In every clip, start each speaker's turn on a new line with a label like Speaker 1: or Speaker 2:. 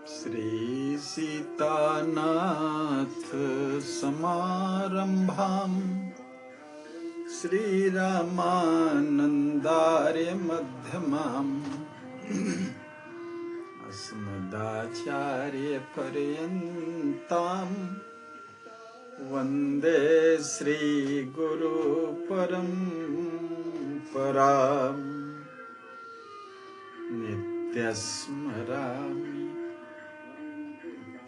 Speaker 1: श्री सीतानाथ समारंभां श्रीरामानन्दार्य मध्यमाम् अस्मदाचार्य पर्यन्तां वन्दे श्रीगुरु परम्पराम् नित्यस्मरामि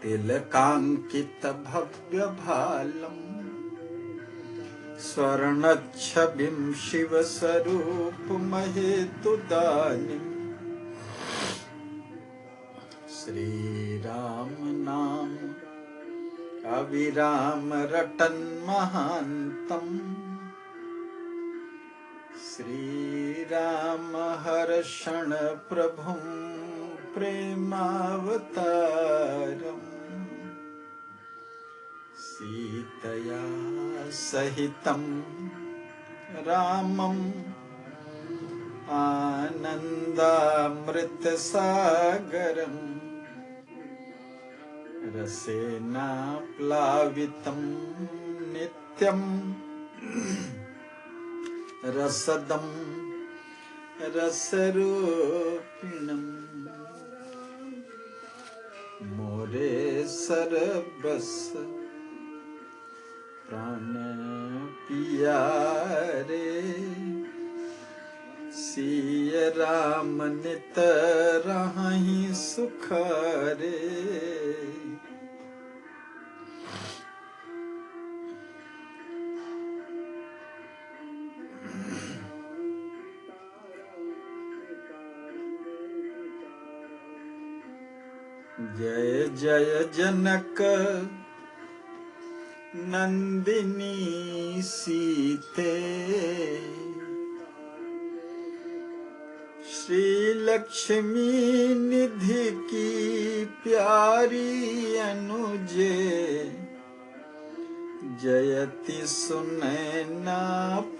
Speaker 1: तिलकांकित भव्य भालम् स्वर्णच्छविं शिवस्वरूप महेतुदानीम् श्रीराम नाम अविराम रटन् महान्तम् श्रीराम हर्षण प्रभुं प्रेमावतारम् सीतया सहितं रामम् आनन्दामृतसागरम् रसेना प्लावितं नित्यम् रसदं रसरूपिणम् मोरे सरबस प्राण पियारे सिय राम नित राहि सुखारे। जय जय जनक नंदिनी सीते श्री लक्ष्मी निधि की प्यारी अनुजे जयति सुनैना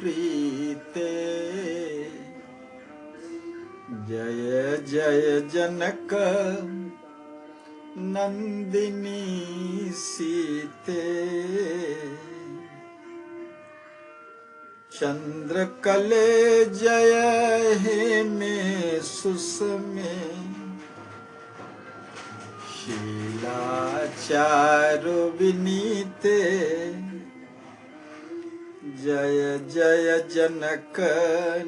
Speaker 1: प्रीते। जय जय जनक नंदिनी सीते चंद्र कले जय हे में सुषमे शीलाचारु विनीते। जय जय जनक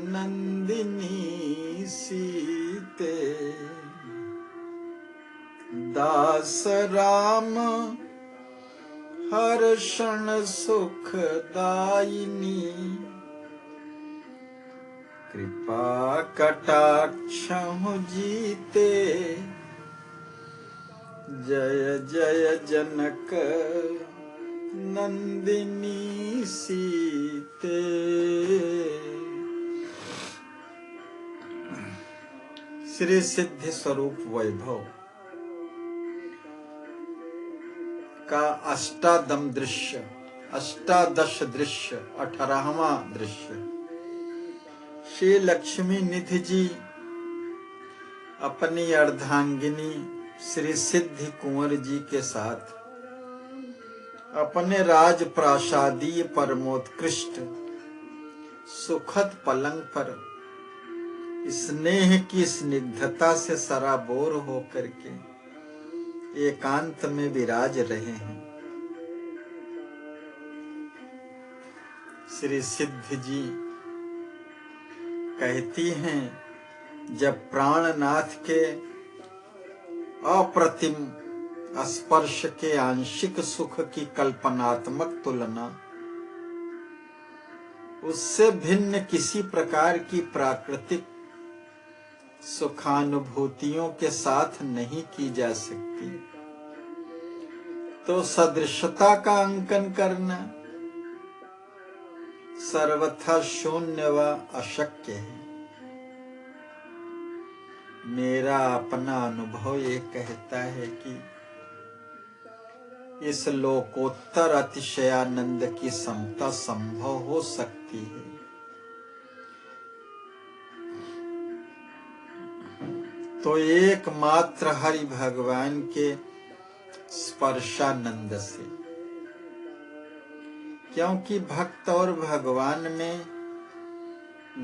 Speaker 1: नंदिनी सीते दास राम हर्षण सुखदायिनी कृपा कटाक्षं जीते। जय जय जनक नंदिनी सीते। श्री सिद्धि स्वरूप वैभव का अष्टादश दृश्य 18वां दृश्य। श्री लक्ष्मी निधि जी अपनी अर्धांगिनी श्री सिद्धि कुंवर जी के साथ अपने राजप्रासादीय परमोत्कृष्ट सुखद पलंग पर स्नेह की स्निग्धता से सराबोर होकर के एकांत में विराज रहे हैं। श्री सिद्धि जी कहती हैं, जब प्राणनाथ के अप्रतिम स्पर्श के आंशिक सुख की कल्पनात्मक तुलना उससे भिन्न किसी प्रकार की प्राकृतिक सुखानुभूतियों के साथ नहीं की जा सकती, तो सदृशता का अंकन करना सर्वथा शून्य व अशक्य है। मेरा अपना अनुभव ये कहता है कि इस लोकोत्तर अतिशयानंद की समता संभव हो सकती है, तो एकमात्र हरि भगवान के स्पर्शानंद से, क्योंकि भक्त और भगवान में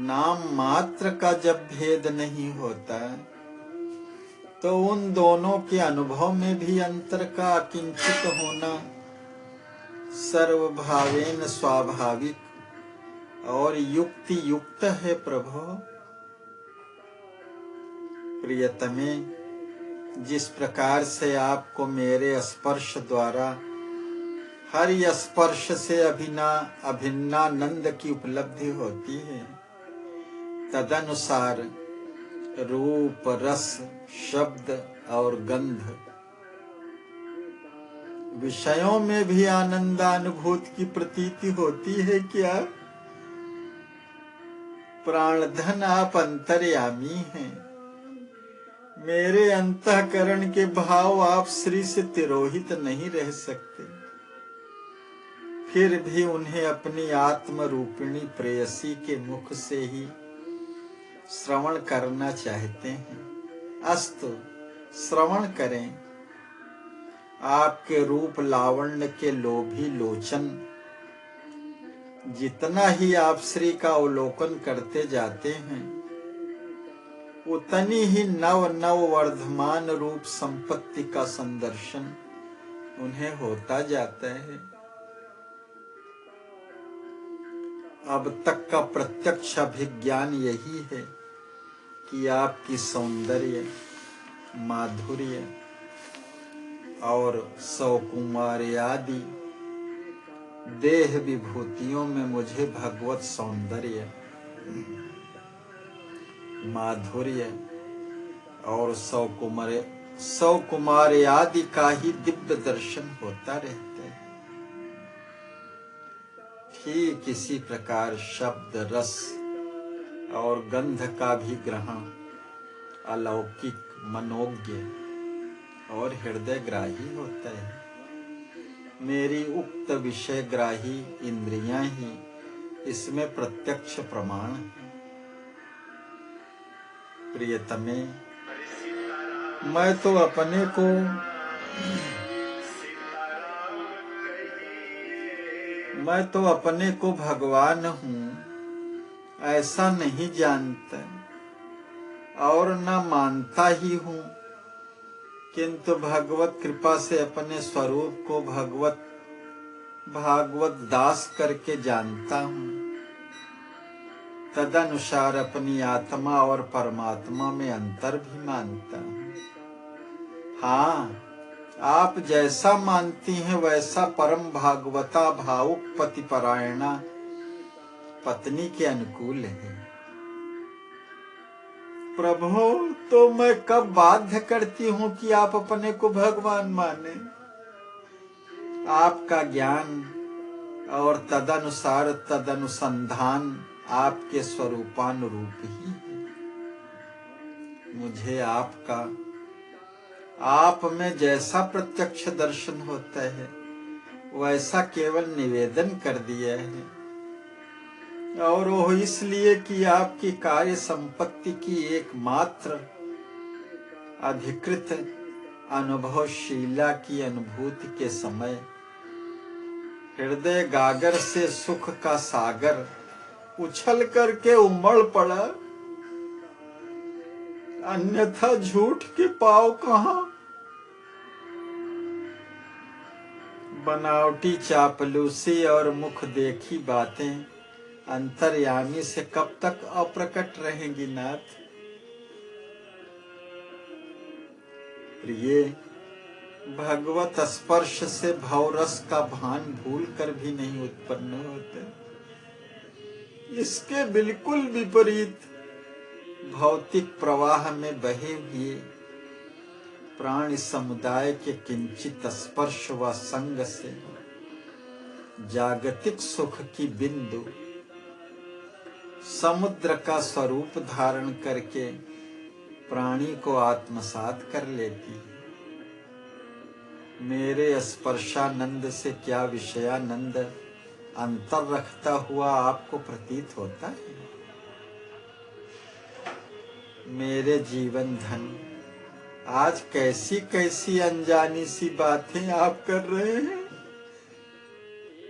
Speaker 1: नाम मात्र का जब भेद नहीं होता तो उन दोनों के अनुभव में भी अंतर का अकिंचित होना सर्वभावेन स्वाभाविक और युक्ति युक्त है। प्रभु प्रियतमे, जिस प्रकार से आपको मेरे स्पर्श द्वारा हरि स्पर्श से अभिन्नानंद की उपलब्धि होती है, तदनुसार रूप, रस, शब्द और गंध विषयों में भी आनंदानुभूति की प्रतीति होती है क्या? प्राणधन आप अंतर्यामी हैं। मेरे अंतःकरण के भाव आप श्री से तिरोहित नहीं रह सकते, फिर भी उन्हें अपनी आत्म रूपिणी प्रेयसी के मुख से ही श्रवण करना चाहते हैं। अस्तु, श्रवण करें। आपके रूप लावण्य के लोभी लोचन जितना ही आप श्री का अवलोकन करते जाते हैं, उतनी ही नव नव वर्धमान रूप संपत्ति का संदर्शन उन्हें होता जाता है। अब तक का प्रत्यक्ष अभिज्ञान यही है कि आपकी सौंदर्य, माधुर्य और सौकुमार्य आदि देह विभूतियों में मुझे भगवत सौंदर्य, माधुर्य और सौकुमार्य आदि का ही दिव्य दर्शन होता रहता है। ठीक इसी प्रकार शब्द, रस और गंध का भी ग्रहण अलौकिक, मनोज्ञ और हृदय ग्राही होता है। मेरी उक्त विषय ग्राही इंद्रियां ही इसमें प्रत्यक्ष प्रमाण है। प्रियतमे, मैं तो अपने को भगवान हूँ ऐसा नहीं जानता और न मानता ही हूँ, किंतु भगवत कृपा से अपने स्वरूप को भागवत दास करके जानता हूँ। तदनुसार अपनी आत्मा और परमात्मा में अंतर भी मानता हूँ। हाँ, आप जैसा मानती हैं वैसा परम भागवता भावुक पतिपरायणा पत्नी के अनुकूल है। प्रभु, तो मैं कब बाध्य करती हूँ कि आप अपने को भगवान माने? आपका ज्ञान और तदनुसार तदनुसंधान आपके स्वरूपानुरूप ही है। मुझे आप में जैसा प्रत्यक्ष दर्शन होता है वैसा केवल निवेदन कर दिया है, और वो इसलिए कि आपकी कार्य संपत्ति की एकमात्र अधिकृत अनुभवशीला की अनुभूति के समय हृदय गागर से सुख का सागर उछल करके उमड़ पड़ा, अन्यथा झूठ के पांव कहाँ? बनावटी चापलूसी और मुख देखी बातें अंतर्यामी से कब तक अप्रकट रहेंगी नाथ? प्रिय, भगवत स्पर्श से भवरस का भान भूल कर भी नहीं उत्पन्न होता। इसके बिल्कुल विपरीत भौतिक प्रवाह में बहे हुए प्राणी समुदाय के किंचित स्पर्श व संग से जागतिक सुख की बिंदु समुद्र का स्वरूप धारण करके प्राणी को आत्मसात कर लेती है। मेरे स्पर्शानंद से क्या विषयानंद अंतर रखता हुआ आपको प्रतीत होता है? मेरे जीवन धन आज कैसी कैसी अनजानी सी बातें आप कर रहे हैं।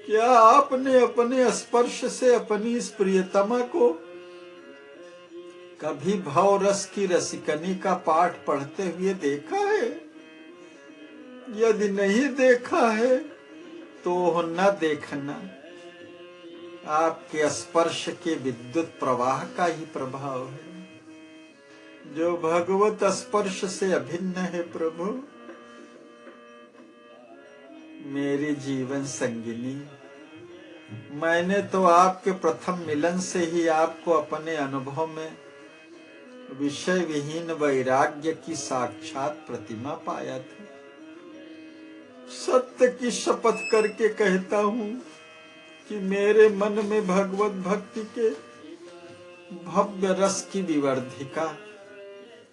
Speaker 1: क्या आपने अपने स्पर्श से अपनी इस प्रियतमा को कभी भाव रस की रसिकनी का पाठ पढ़ते हुए देखा है? यदि नहीं देखा है तो न देखना आपके स्पर्श के विद्युत प्रवाह का ही प्रभाव है, जो भगवत स्पर्श से अभिन्न है। प्रभु, मेरी जीवन संगिनी, मैंने तो आपके प्रथम मिलन से ही आपको अपने अनुभव में विषय विहीन वैराग्य की साक्षात प्रतिमा पाया था। सत्य की शपथ करके कहता हूं कि मेरे मन में भगवत भक्ति के भव्य रस की विवर्धिका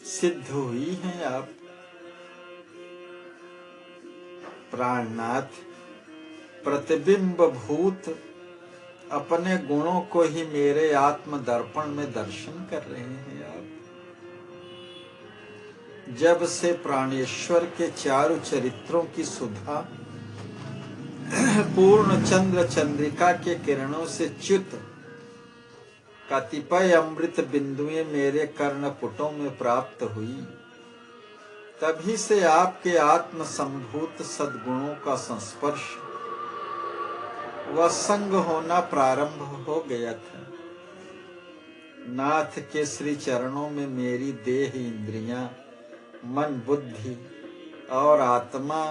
Speaker 1: सिद्ध हुई है। आप प्राणनाथ, प्रतिबिंब भूत अपने गुणों को ही मेरे आत्म दर्पण में दर्शन कर रहे हैं। आप जब से प्राणेश्वर के चारु चरित्रों की सुधा पूर्ण चंद्र चंद्रिका के किरणों से च्युत कतिपय अमृत बिंदुएं मेरे कर्णपुटों में प्राप्त हुई, तभी से आपके आत्म संभूत सद्गुणों का संस्पर्श व संग होना प्रारंभ हो गया था। नाथ के श्री चरणों में मेरी देह, इंद्रियां, मन, बुद्धि और आत्मा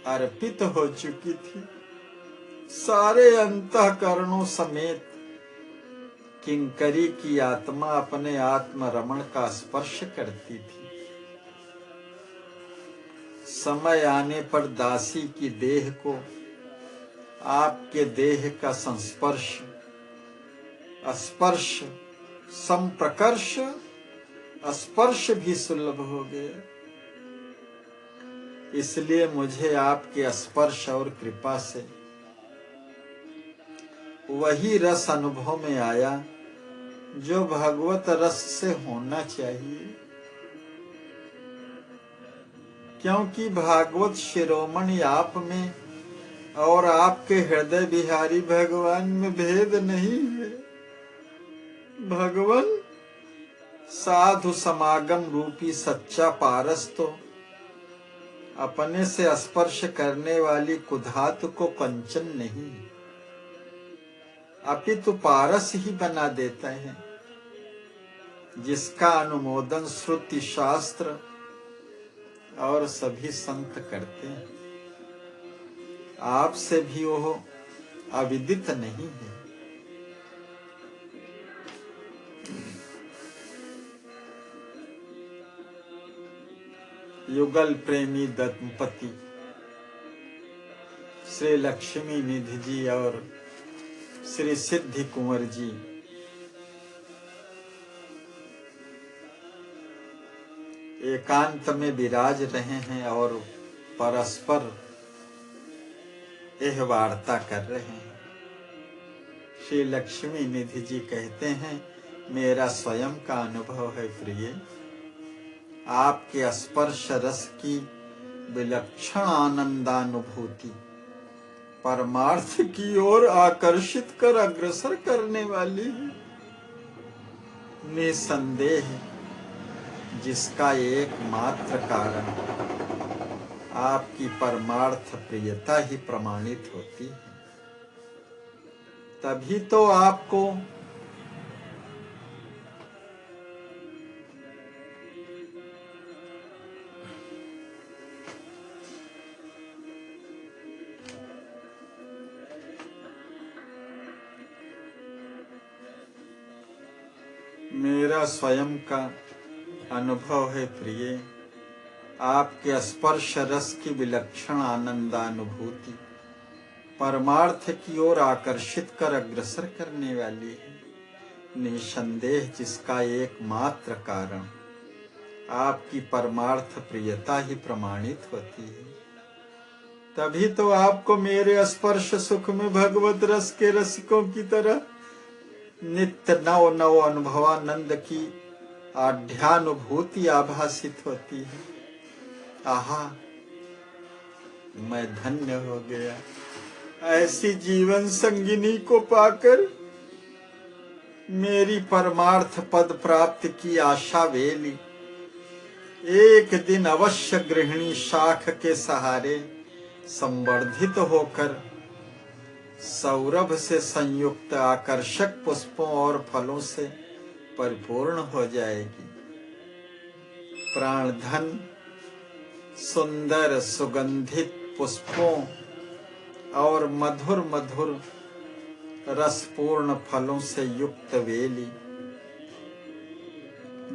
Speaker 1: अर्पित हो चुकी थी। सारे अंतःकरणों समेत किंकरी की आत्मा अपने आत्म रमण का स्पर्श करती थी। समय आने पर दासी की देह को आपके देह का संस्पर्श, स्पर्श, संप्रकर्ष, स्पर्श भी सुलभ हो गया। इसलिए मुझे आपके स्पर्श और कृपा से वही रस अनुभव में आया जो भगवत रस से होना चाहिए, क्योंकि भागवत शिरोमणि आप में और आपके हृदय बिहारी भगवान में भेद नहीं है। भगवान साधु समागम रूपी सच्चा पारस तो अपने से स्पर्श करने वाली कुधातु को कंचन नहीं अपितु पारस ही बना देता है, जिसका अनुमोदन श्रुति शास्त्र और सभी संत करते हैं। आपसे भी वो अविदित नहीं है। युगल प्रेमी दंपति श्री लक्ष्मी निधि जी और श्री सिद्धि कुंवर जी एकांत में विराज रहे हैं और परस्पर यह वार्ता कर रहे हैं। श्री लक्ष्मी निधि जी कहते हैं, मेरा स्वयं का अनुभव है प्रिय, आपके स्पर्श रस की विलक्षण आनंदानुभूति परमार्थ की ओर आकर्षित कर अग्रसर करने वाली है। निसंदेह जिसका एकमात्र कारण आपकी परमार्थ प्रियता ही प्रमाणित होती है। तभी तो आपको मेरा स्वयं का अनुभव है प्रिय, आपके स्पर्श रस की विलक्षण आनंदानुभूति परमार्थ की ओर आकर्षित कर अग्रसर करने वाली है। निसंदेह जिसका एकमात्र कारण आपकी परमार्थ प्रियता ही प्रमाणित होती है। तभी तो आपको मेरे स्पर्श सुख में भगवत रस के रसिकों की तरह नित्य नव नव अनुभवानंद की आढ्यानुभूति आभासित होती है। आहा, मैं धन्य हो गया, ऐसी जीवन संगिनी को पाकर मेरी परमार्थ पद प्राप्त की आशा वेली। एक दिन अवश्य गृहिणी शाख के सहारे संवर्धित होकर सौरभ से संयुक्त आकर्षक पुष्पों और फलों से परिपूर्ण हो जाएगी। प्राणधन सुंदर सुगंधित पुष्पों और मधुर मधुर रसपूर्ण फलों से युक्त वेली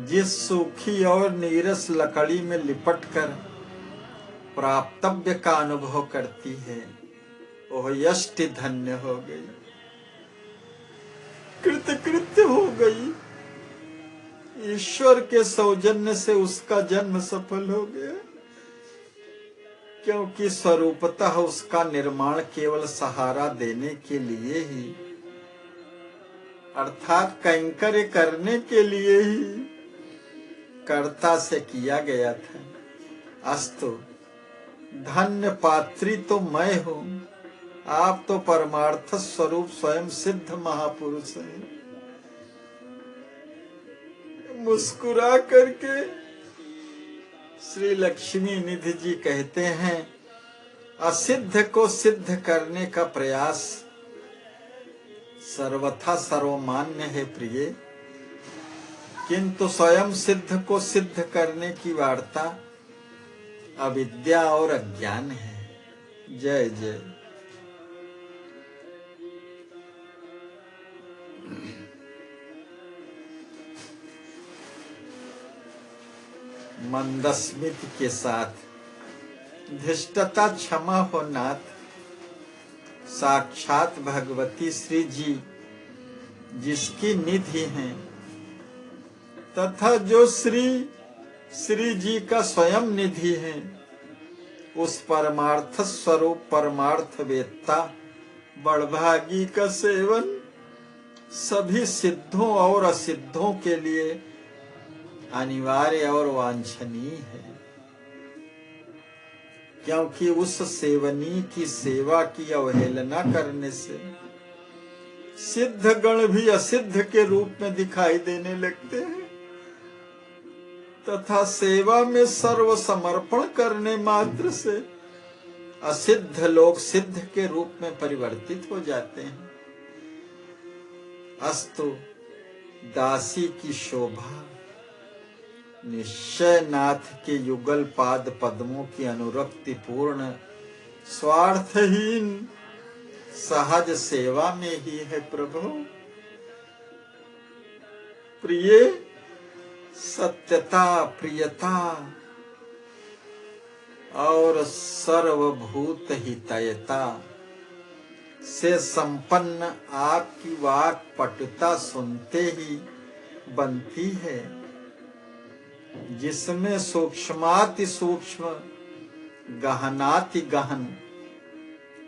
Speaker 1: जिस सूखी और नीरस लकड़ी में लिपटकर प्राप्तव्य का अनुभव करती है, वह यष्टि धन्य हो गई, कृतकृत्य हो गई। ईश्वर के सौजन्य से उसका जन्म सफल हो गया, क्योंकि स्वरूपतः उसका निर्माण केवल सहारा देने के लिए ही, अर्थात कैंकर्य करने के लिए ही कर्ता से किया गया था। अस्तु, धन्य पात्री तो मैं हूं, आप तो परमार्थ स्वरूप स्वयं सिद्ध महापुरुष हैं। मुस्कुरा करके श्री लक्ष्मी निधि जी कहते हैं, असिद्ध को सिद्ध करने का प्रयास सर्वथा सर्वमान्य है प्रिय, किंतु स्वयं सिद्ध को सिद्ध करने की वार्ता अविद्या और अज्ञान है। जय जय। मंदस्मित के साथ, धृष्टता क्षमा हो नाथ, साक्षात भगवती श्री जी जिसकी निधि हैं, तथा जो श्री जी का स्वयं निधि है, उस परमार्थ स्वरूप परमार्थ वेत्ता बड़भागी का सेवन सभी सिद्धों और असिद्धों के लिए अनिवार्य और वांछनीय है, क्योंकि उस सेवनी की सेवा की अवहेलना करने से सिद्ध गण भी असिद्ध के रूप में दिखाई देने लगते हैं, तथा सेवा में सर्व समर्पण करने मात्र से असिद्ध लोग सिद्ध के रूप में परिवर्तित हो जाते हैं। अस्तु, दासी की शोभा निश्चय नाथ के युगल पाद पद्मों की अनुरक्ति पूर्ण स्वार्थहीन सहज सेवा में ही है प्रभु। प्रिय, सत्यता, प्रियता और सर्वभूत हितयता से संपन्न आपकी वाक पटुता सुनते ही बनती है, जिसमें सूक्ष्माति सूक्ष्म गहनाति गहन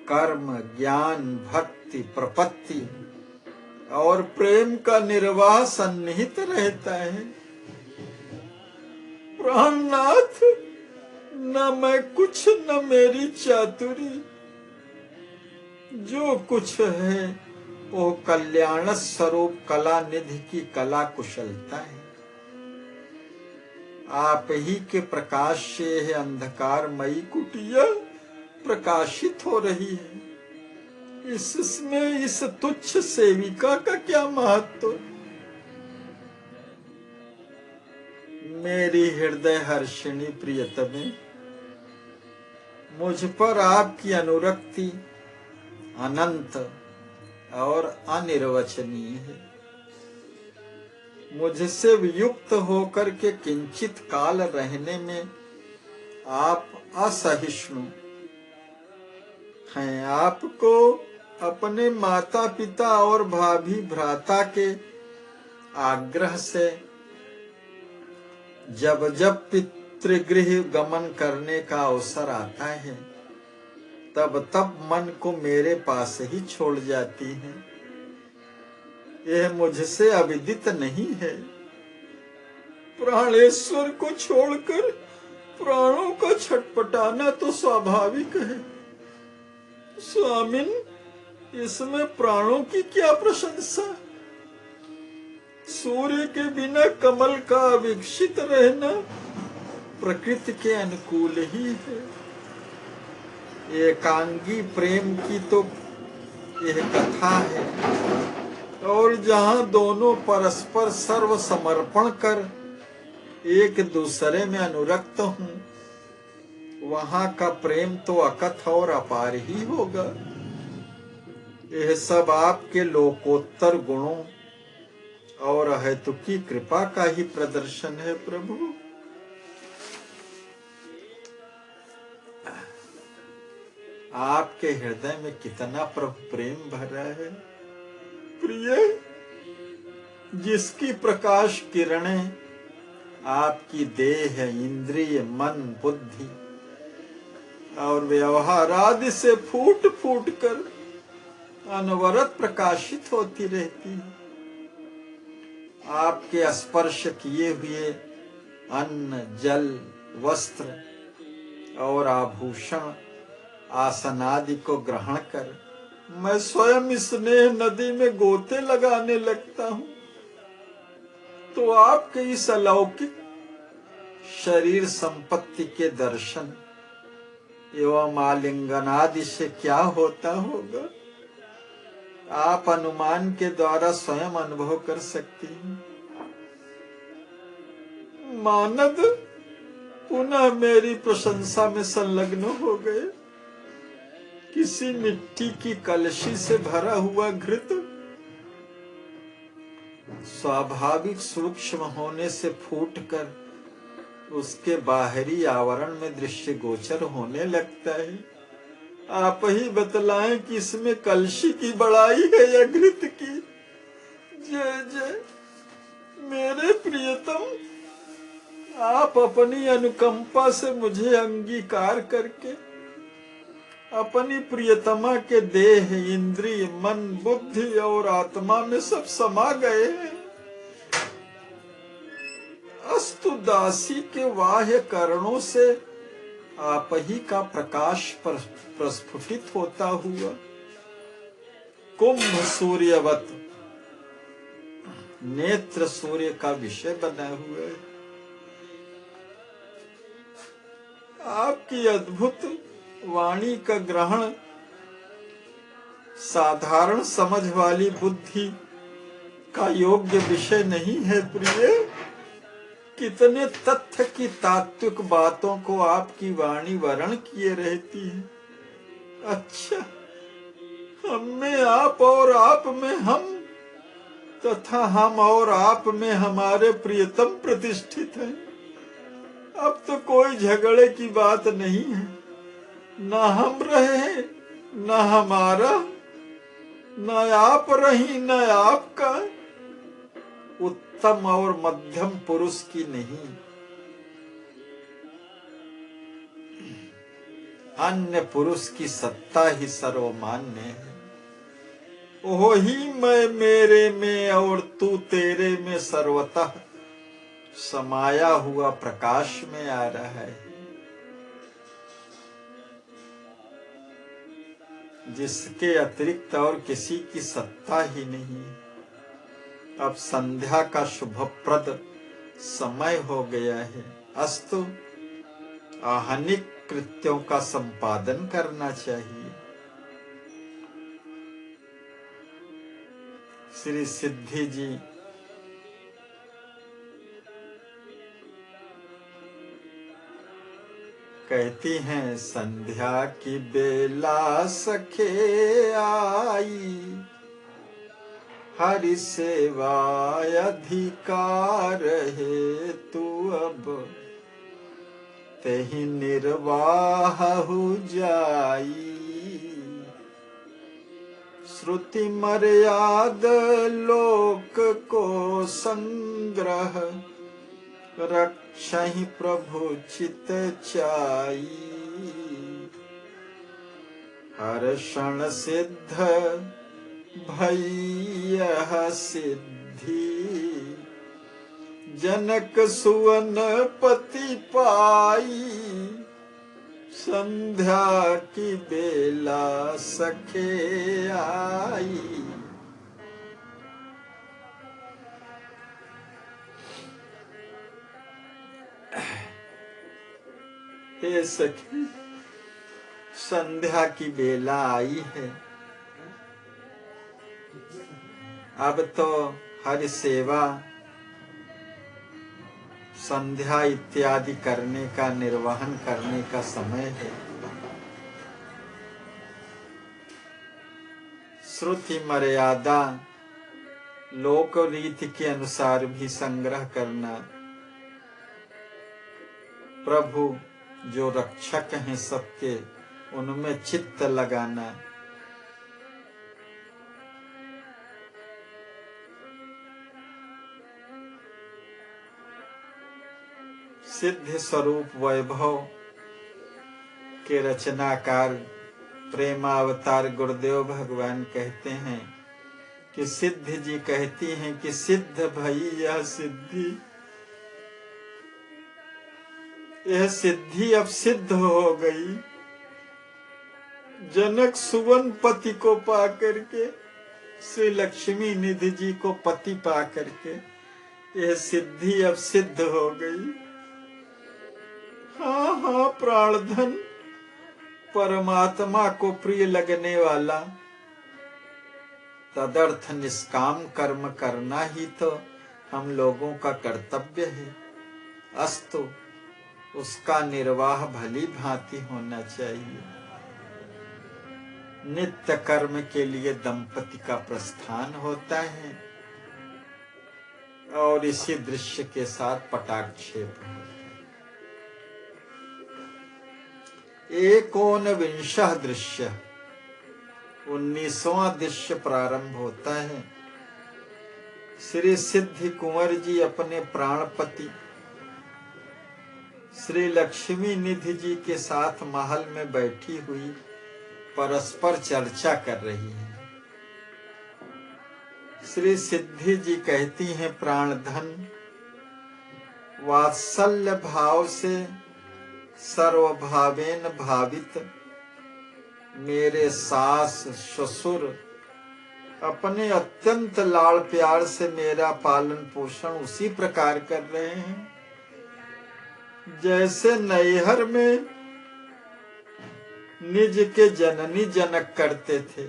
Speaker 1: कर्म ज्ञान भक्ति प्रपत्ति और प्रेम का निर्वाह सन्निहित रहता है। प्राणनाथ, न मैं कुछ न मेरी चातुरी, जो कुछ है वो कल्याण स्वरूप कला निधि की कला कुशलता है। आप ही के प्रकाश से है अंधकारमयी कुटिया प्रकाशित हो रही है। इसमें इस तुच्छ सेविका का क्या महत्व? मेरी हृदय हर्षिणी प्रियतमे, मुझ पर आपकी अनुरक्ति अनंत और अनिर्वचनीय है। मुझसे वियुक्त होकर के किंचित काल रहने में आप असहिष्णु हैं। आपको अपने माता पिता और भाभी भ्राता के आग्रह से जब जब पितृगृह गमन करने का अवसर आता है, तब तब मन को मेरे पास ही छोड़ जाती है। यह मुझसे अविदित नहीं है। प्राणेश्वर को छोड़कर प्राणों का छटपटाना तो स्वाभाविक है। स्वामिन, इसमें प्राणों की क्या प्रशंसा। सूर्य के बिना कमल का विकसित रहना प्रकृति के अनुकूल ही है। एकांगी प्रेम की तो यह कथा है, और जहाँ दोनों परस्पर सर्व समर्पण कर एक दूसरे में अनुरक्त हूँ, वहाँ का प्रेम तो अकथ और अपार ही होगा। यह सब आपके लोकोत्तर गुणों और अहेतुकी कृपा का ही प्रदर्शन है प्रभु। आपके हृदय में कितना प्रभु प्रेम भरा है। प्रिय, जिसकी प्रकाश किरणें आपकी देह, इंद्रिय, मन, बुद्धि और व्यवहार आदि से फूट फूट कर अनवरत प्रकाशित होती रहती है। आपके स्पर्श किए हुए अन्न, जल, वस्त्र और आभूषण, आसन आदि को ग्रहण कर मैं स्वयं स्नेह नदी में गोते लगाने लगता हूँ, तो आपके इस अलौकिक शरीर संपत्ति के दर्शन एवं आलिंगन आदि से क्या होता होगा, आप अनुमान के द्वारा स्वयं अनुभव कर सकती हैं। मानद पुनः मेरी प्रशंसा में संलग्न हो गए। किसी मिट्टी की कलशी से भरा हुआ घृत स्वाभाविक सूक्ष्म होने से फूटकर उसके बाहरी आवरण में दृश्य गोचर होने लगता है। आप ही बतलाएं कि इसमें कलशी की बड़ाई है या घृत की। जय जय मेरे प्रियतम, आप अपनी अनुकंपा से मुझे अंगीकार करके अपनी प्रियतमा के देह, इंद्रिय, मन, बुद्धि और आत्मा में सब समा गए हैं। अस्तु दासी के बाह्य करणों से आप ही का प्रकाश प्रस्फुटित होता हुआ कुंभ सूर्यवत नेत्र सूर्य का विषय बना हुआ है। आपकी अद्भुत वाणी का ग्रहण साधारण समझ वाली बुद्धि का योग्य विषय नहीं है। प्रिय, कितने तथ्य की तात्विक बातों को आपकी वाणी वर्ण किए रहती है। अच्छा, हम में आप और आप में हम तथा हम और आप में हमारे प्रियतम प्रतिष्ठित हैं। अब तो कोई झगड़े की बात नहीं है। न हम रहे, न हमारा, न आप रही, न आपका। उत्तम और मध्यम पुरुष की नहीं, अन्य पुरुष की सत्ता ही सर्वमान्य है। ओह ही मैं मेरे में और तू तेरे में सर्वतः समाया हुआ प्रकाश में आ रहा है, जिसके अतिरिक्त और किसी की सत्ता ही नहीं। अब संध्या का शुभप्रद समय हो गया है। अस्तु, आहनिक कृत्यों का संपादन करना चाहिए। श्री सिद्धि जी कहती हैं, संध्या की बेला सखे आई, हरि सेवा अधिकार है तू अब, तेहि निर्वाह हो जाई। श्रुति मर्याद लोक को संग्रह, रक्षहि प्रभु चित चाई। हर क्षण सिद्ध भय्यह सिद्धि, जनक सुवन पति पाई, संध्या की बेला सखे आई। हे सखी, संध्या की बेला आई है। अब तो हरि सेवा, संध्या इत्यादि करने का, निर्वहन करने का समय है। श्रुति मर्यादा लोक रीति के अनुसार भी संग्रह करना, प्रभु जो रक्षक हैं सबके, उनमें चित्त लगाना, सिद्ध स्वरूप वैभव के रचनाकार प्रेमावतार गुरुदेव भगवान कहते हैं कि सिद्ध जी कहती हैं कि सिद्ध भई यह सिद्धि, यह सिद्धि अब सिद्ध हो गई। जनक सुवन पति को पा करके, श्री लक्ष्मी निधि जी को पति पा करके यह सिद्धि अब सिद्ध हो गई। हाँ हाँ, प्राणधन परमात्मा को प्रिय लगने वाला, तदर्थ निष्काम कर्म करना ही तो हम लोगों का कर्तव्य है। अस्तु, उसका निर्वाह भली भांति होना चाहिए। नित्य कर्म के लिए दंपति का प्रस्थान होता है और इसी दृश्य के साथ पटाक्षेप होता है। एकोनविंशः दृश्य, 19वां दृश्य प्रारंभ होता है। श्री सिद्धि कुंवर जी अपने प्राणपति श्री लक्ष्मी निधि जी के साथ महल में बैठी हुई परस्पर चर्चा कर रही है। श्री सिद्धि जी कहती हैं, प्राणधन वात्सल्य भाव से सर्वभावेन भावित मेरे सास ससुर अपने अत्यंत लाड़ प्यार से मेरा पालन पोषण उसी प्रकार कर रहे हैं जैसे नैहर में निज के जननी जनक करते थे।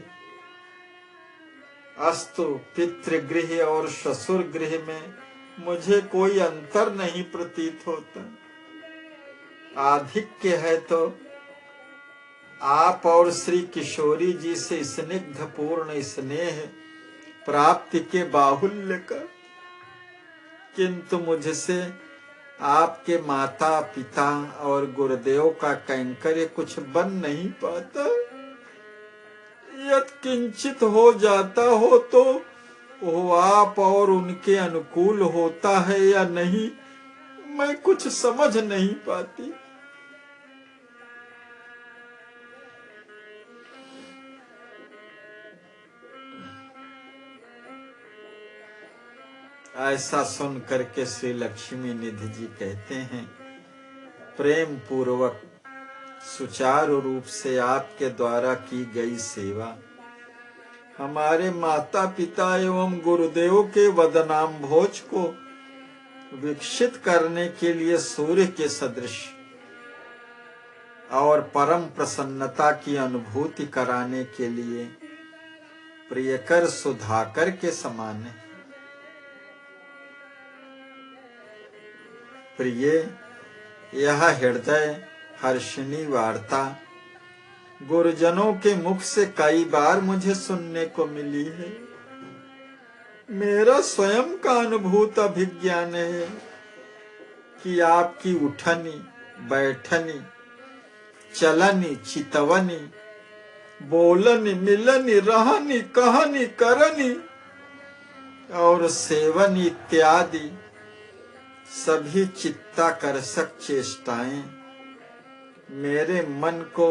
Speaker 1: अस्तु, पितृगृह और ससुर गृह में मुझे कोई अंतर नहीं प्रतीत होता। आधिक्य है तो आप और श्री किशोरी जी से स्निग्ध पूर्ण स्नेह प्राप्ति के बाहुल्य का, किंतु मुझसे आपके माता पिता और गुरुदेव का कैंकर्य कुछ बन नहीं पाता। यत् किंचित हो जाता हो तो वो आप और उनके अनुकूल होता है या नहीं, मैं कुछ समझ नहीं पाती। ऐसा सुन करके श्री लक्ष्मी निधि जी कहते हैं, प्रेम पूर्वक सुचारू रूप से आपके द्वारा की गई सेवा हमारे माता पिता एवं गुरुदेव के वदनाम भोज को विकसित करने के लिए सूर्य के सदृश और परम प्रसन्नता की अनुभूति कराने के लिए प्रियकर सुधाकर के समान है। प्रिय, यह हृदय हर्षिणी वार्ता गुरुजनों के मुख से कई बार मुझे सुनने को मिली है। मेरा स्वयं का अनुभूत अभिज्ञान है कि आपकी उठनी बैठनी चलनी चितवनी बोलनी मिलनी रहनी कहनी करनी और सेवन इत्यादि सभी चित्ताकर्षक चेष्टाएं मेरे मन को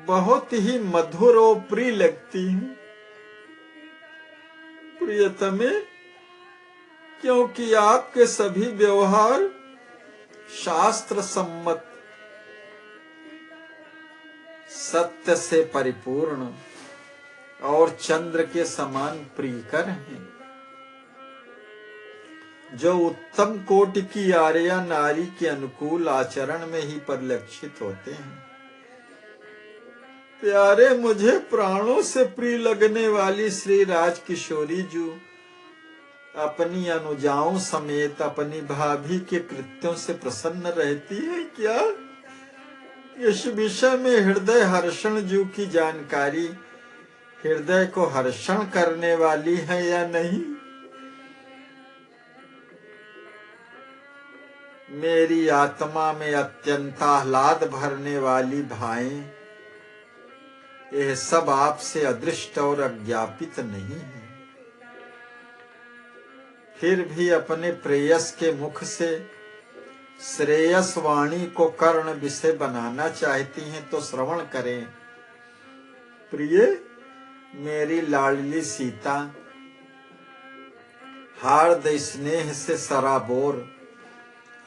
Speaker 1: बहुत ही मधुर और प्रिय लगती हैं। प्रियतमे, क्योंकि आपके सभी व्यवहार शास्त्र सम्मत, सत्य से परिपूर्ण और चंद्र के समान प्रियकर हैं, जो उत्तम कोटि की आर्या नारी के अनुकूल आचरण में ही परिलक्षित होते हैं। प्यारे, मुझे प्राणों से प्रिय लगने वाली श्री राजकिशोरी जी अपनी अनुजाओं समेत अपनी भाभी के कृत्यों से प्रसन्न रहती है क्या? इस विषय में हृदय हर्षण जी की जानकारी हृदय को हर्षण करने वाली है या नहीं? मेरी आत्मा में अत्यंत आह्लाद भरने वाली भाएं, यह सब आपसे अदृष्ट और अज्ञापित नहीं है। फिर भी अपने प्रेयस के मुख से श्रेयस वाणी को कर्ण विषय बनाना चाहती हैं तो श्रवण करें। प्रिय, मेरी लाडली सीता हार्द स्नेह से सराबोर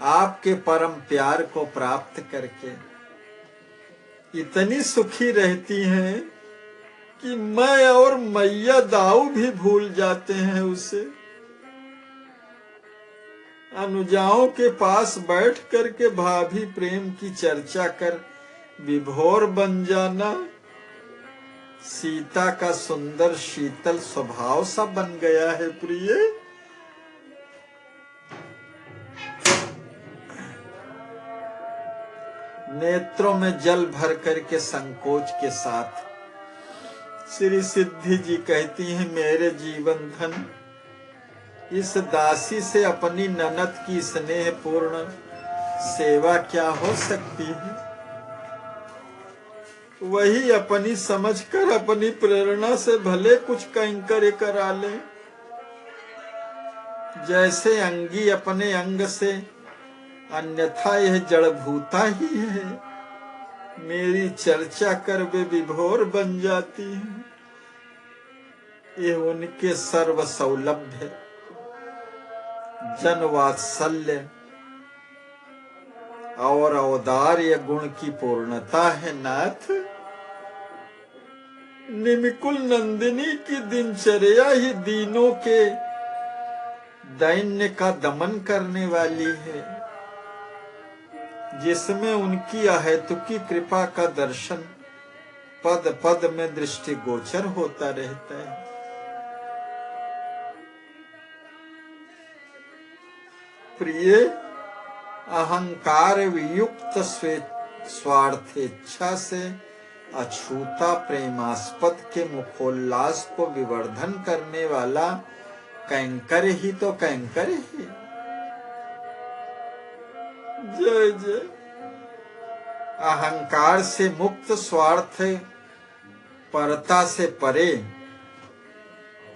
Speaker 1: आपके परम प्यार को प्राप्त करके इतनी सुखी रहती हैं कि मैं और मैया दाऊ भी भूल जाते हैं उसे। अनुजाओं के पास बैठ करके भाभी प्रेम की चर्चा कर विभोर बन जाना सीता का सुंदर शीतल स्वभाव सा बन गया है। प्रिय, नेत्रों में जल भर करके संकोच के साथ श्री सिद्धि जी कहती हैं, मेरे जीवन धन, इस दासी से अपनी ननद की स्नेह पूर्ण सेवा क्या हो सकती है? वही अपनी समझकर अपनी प्रेरणा से भले कुछ कैंकर्य करा ले, जैसे अंगी अपने अंग से, अन्यथा यह जड़भूता ही है। मेरी चर्चा कर वे विभोर बन जाती है। यह उनके सर्व सौलभ्य, जन वात्सल्य और औदार्य गुण की पूर्णता है। नाथ, निमिकुल नंदिनी की दिनचर्या ही दीनों के दैन्य का दमन करने वाली है, जिसमें उनकी अहेतुकी कृपा का दर्शन पद पद में दृष्टिगोचर होता रहता है। प्रिय, अहंकार वियुक्त स्वार्थेच्छा से अछूता प्रेमास्पद के मुखोल्लास को विवर्धन करने वाला कैंकर ही तो कैंकर ही। जय जय। अहंकार से मुक्त, स्वार्थ परता से परे,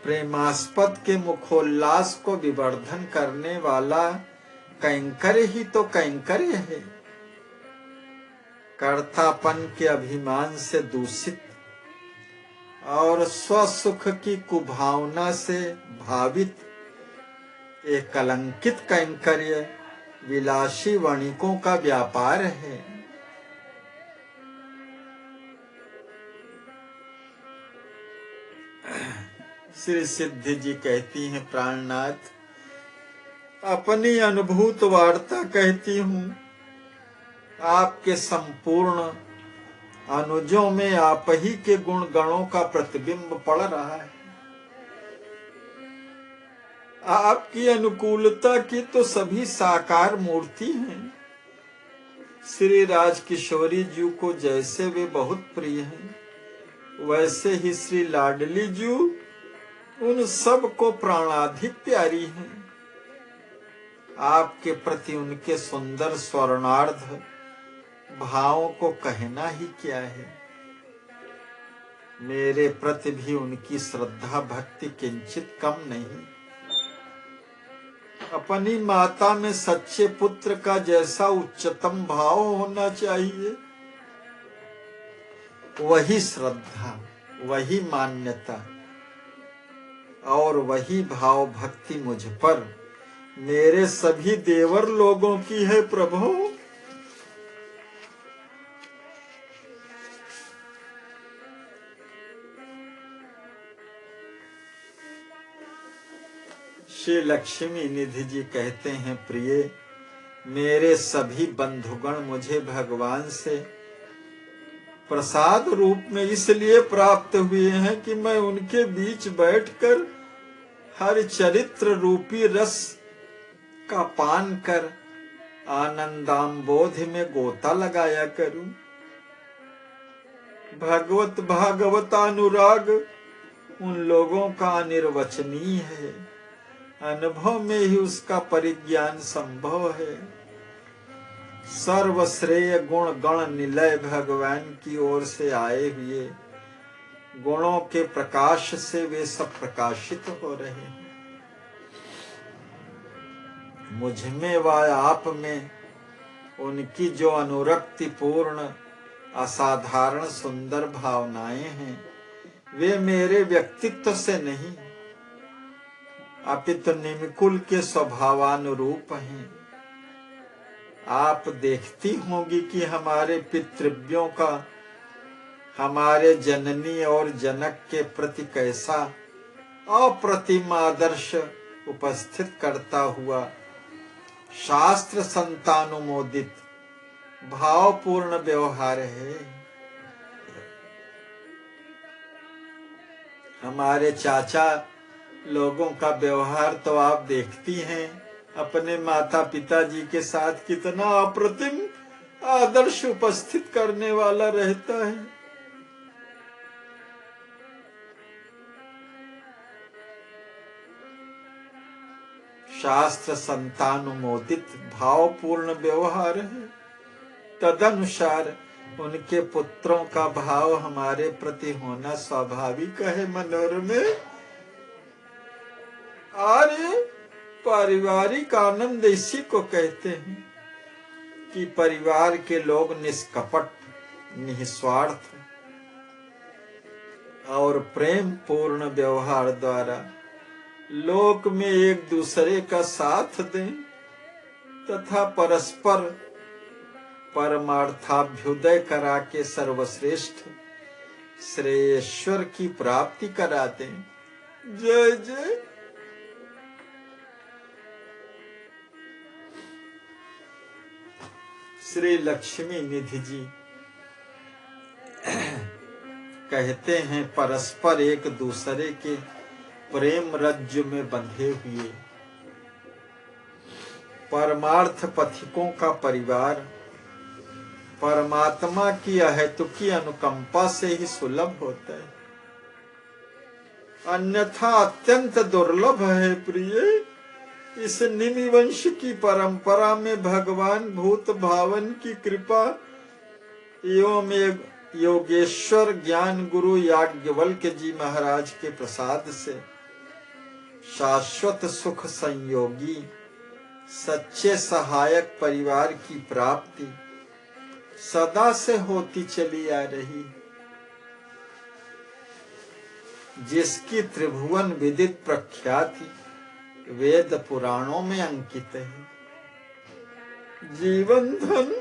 Speaker 1: प्रेमास्पद के मुखोल्लास को विवर्धन करने वाला कैंकर ही तो कैंकर है। कर्तापन के अभिमान से दूषित और स्वसुख की कुभावना से भावित एक कलंकित कैंकर्य विलासी वणिकों का व्यापार है। श्री सिद्धि जी कहती हैं, प्राणनाथ, अपनी अनुभूत वार्ता कहती हूँ। आपके संपूर्ण अनुजों में आप ही के गुण गणों का प्रतिबिंब पड़ रहा है। आपकी अनुकूलता की तो सभी साकार मूर्ति हैं। श्री राजकिशोरी जी को जैसे वे बहुत प्रिय हैं, वैसे ही श्री लाडली जी उन सब को प्राणाधिक प्यारी हैं। आपके प्रति उनके सुंदर स्वर्णार्ध भावों को कहना ही क्या है। मेरे प्रति भी उनकी श्रद्धा भक्ति किंचित कम नहीं। अपनी माता में सच्चे पुत्र का जैसा उच्चतम भाव होना चाहिए, वही श्रद्धा, वही मान्यता और वही भाव भक्ति मुझ पर मेरे सभी देवर लोगों की है प्रभु। श्री लक्ष्मी निधि जी कहते हैं, प्रिय मेरे सभी बंधुगण मुझे भगवान से प्रसाद रूप में इसलिए प्राप्त हुए हैं कि मैं उनके बीच बैठकर हर चरित्र रूपी रस का पान कर आनंदाम्बोध में गोता लगाया करूं। भगवत भागवतानुराग उन लोगों का अनिर्वचनीय है, अनुभव में ही उसका परिज्ञान संभव है। सर्वश्रेय गुण गण निलय भगवान की ओर से आए हुए गुणों के प्रकाश से वे सब प्रकाशित हो रहे हैं। मुझ में व आप में उनकी जो अनुरक्ति पूर्ण असाधारण सुंदर भावनाएं हैं, वे मेरे व्यक्तित्व से नहीं अपितु निमिकुल के स्वभावानुरूप हैं। आप देखती होंगी कि हमारे पितृव्यों का हमारे जननी और जनक के प्रति कैसा अप्रतिम आदर्श उपस्थित करता हुआ शास्त्र संतानुमोदित भावपूर्ण व्यवहार है। हमारे चाचा लोगों का व्यवहार तो आप देखती हैं, अपने माता पिता जी के साथ कितना अप्रतिम आदर्श उपस्थित करने वाला रहता है। शास्त्र संतानुमोदित भावपूर्ण व्यवहार है, तदनुसार उनके पुत्रों का भाव हमारे प्रति होना स्वाभाविक है। मनोरमे आर्य पारिवारिक आनंद इसी को कहते हैं कि परिवार के लोग निष्कपट निस्वार्थ और प्रेम पूर्ण व्यवहार द्वारा लोक में एक दूसरे का साथ दें तथा परस्पर परमार्थाभ्युदय करा के सर्वश्रेष्ठ श्रेयश्वर की प्राप्ति करा दें। जय जय। श्री लक्ष्मी निधि जी कहते हैं, परस्पर एक दूसरे के प्रेम रज्जु में बंधे हुए परमार्थ पथिकों का परिवार परमात्मा की अहेतुकी अनुकंपा से ही सुलभ होता है, अन्यथा अत्यंत दुर्लभ है। प्रिय, इस निमि वंश की परंपरा में भगवान भूत भावन की कृपा एवं योगेश्वर ज्ञान गुरु याज्ञवल्क्य जी महाराज के प्रसाद से शाश्वत सुख संयोगी सच्चे सहायक परिवार की प्राप्ति सदा से होती चली आ रही, जिसकी त्रिभुवन विदित प्रख्याति वेद पुराणों में अंकित है। जीवन धन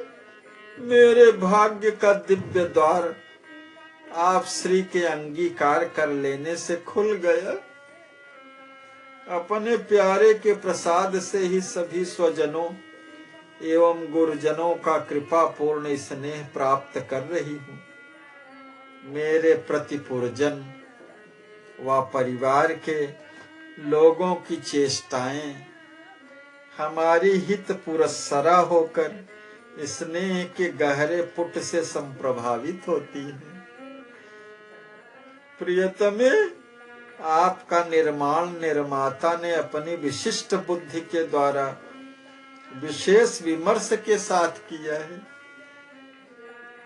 Speaker 1: मेरे भाग्य का दिव्य द्वार आप श्री के अंगीकार कर लेने से खुल गया। अपने प्यारे के प्रसाद से ही सभी स्वजनों एवं गुरुजनों का कृपा पूर्ण स्नेह प्राप्त कर रही हूँ। मेरे प्रति पुरजन व परिवार के लोगों की चेष्टाएं हमारी हित पुरस्सरा होकर स्नेह के गहरे पुट से संप्रभावित होती है। प्रियतमे, आपका निर्माण निर्माता ने अपनी विशिष्ट बुद्धि के द्वारा विशेष विमर्श के साथ किया है,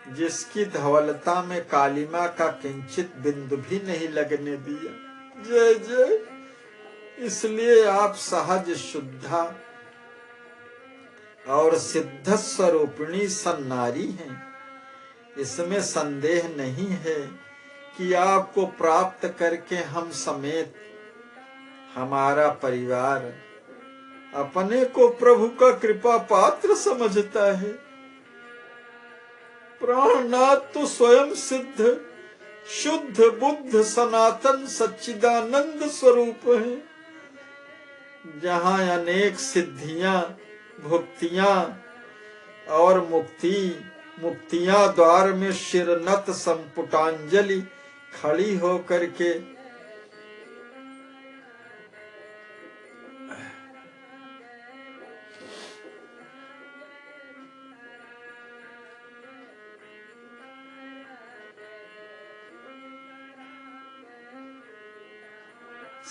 Speaker 1: जिसकी धवलता में कालिमा का किंचित बिंदु भी नहीं लगने दिया। जय जय। इसलिए आप सहज शुद्धा और सिद्ध स्वरूपिणी सन्नारी हैं। इसमें संदेह नहीं है कि आपको प्राप्त करके हम समेत हमारा परिवार अपने को प्रभु का कृपा पात्र समझता है। प्राणनाथ तो स्वयं सिद्ध शुद्ध बुद्ध सनातन सच्चिदानंद स्वरूप है, जहाँ अनेक सिद्धियां भुक्तियां और मुक्तियां द्वार में शिरनत संपुटांजलि खड़ी हो करके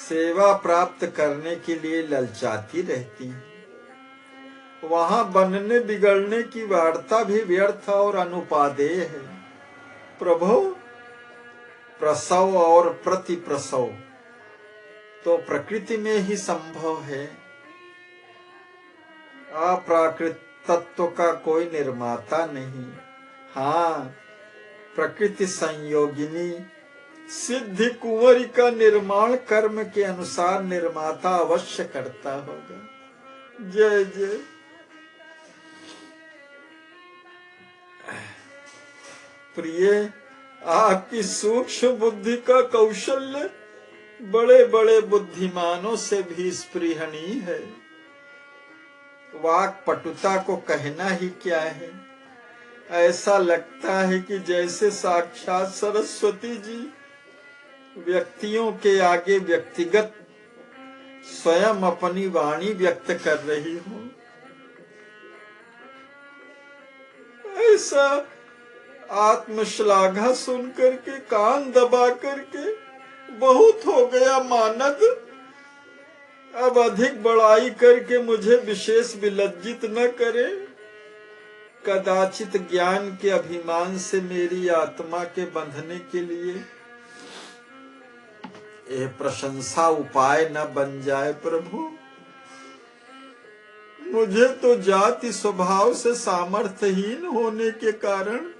Speaker 1: सेवा प्राप्त करने के लिए ललचाती रहती हैं। वहां बनने बिगड़ने की वार्ता भी व्यर्थ और अनुपादेय है। प्रभु, प्रसव और प्रतिप्रसव तो प्रकृति में ही संभव है। अप्राकृत तत्व का कोई निर्माता नहीं। हाँ, प्रकृति संयोगिनी सिद्धि कुंवरी का निर्माण कर्म के अनुसार निर्माता अवश्य करता होगा। जय जय। प्रिय, आपकी सूक्ष्म बुद्धि का कौशल्य बड़े बड़े बुद्धिमानों से भी स्पृहणीय है। वाक पटुता को कहना ही क्या है। ऐसा लगता है कि जैसे साक्षात सरस्वती जी व्यक्तियों के आगे व्यक्तिगत स्वयं अपनी वाणी व्यक्त कर रही हो। ऐसा आत्मश्लाघा सुन करके कान दबा करके बहुत हो गया मानद, अब अधिक बड़ाई करके मुझे विशेष विलज्जित न करे। कदाचित ज्ञान के अभिमान से मेरी आत्मा के बंधने के लिए यह प्रशंसा उपाय न बन जाए। प्रभु, मुझे तो जाति स्वभाव से सामर्थ्यहीन होने के कारण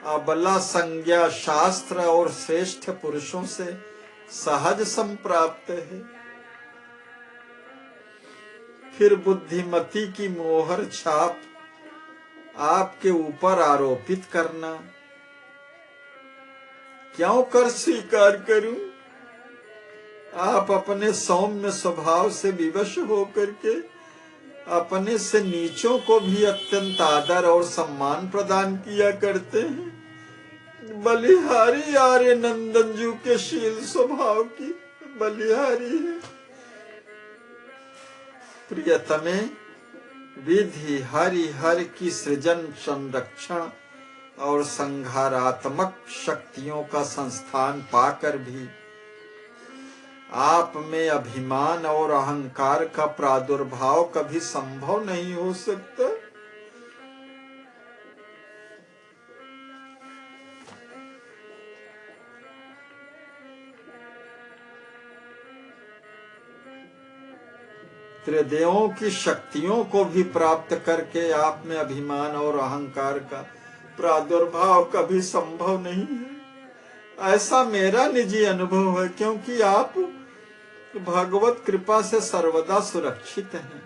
Speaker 1: अबला संज्ञा शास्त्र और श्रेष्ठ पुरुषों से सहज संप्राप्त है। फिर बुद्धिमती की मोहर छाप आपके ऊपर आरोपित करना क्यों कर स्वीकार करूं? आप अपने सौम्य स्वभाव से विवश होकर के अपने से नीचों को भी अत्यंत आदर और सम्मान प्रदान किया करते हैं। बलिहारी आर्य नंदन जू के शील स्वभाव की बलिहारी है। प्रियतमे, विधि हरि हर की सृजन संरक्षण और संहारात्मक शक्तियों का संस्थान पाकर भी आप में अभिमान और अहंकार का प्रादुर्भाव कभी संभव नहीं हो सकता। त्रिदेवों की शक्तियों को भी प्राप्त करके आप में अभिमान और अहंकार का प्रादुर्भाव कभी संभव नहीं है। ऐसा मेरा निजी अनुभव है, क्योंकि आप भगवत कृपा से सर्वदा सुरक्षित हैं।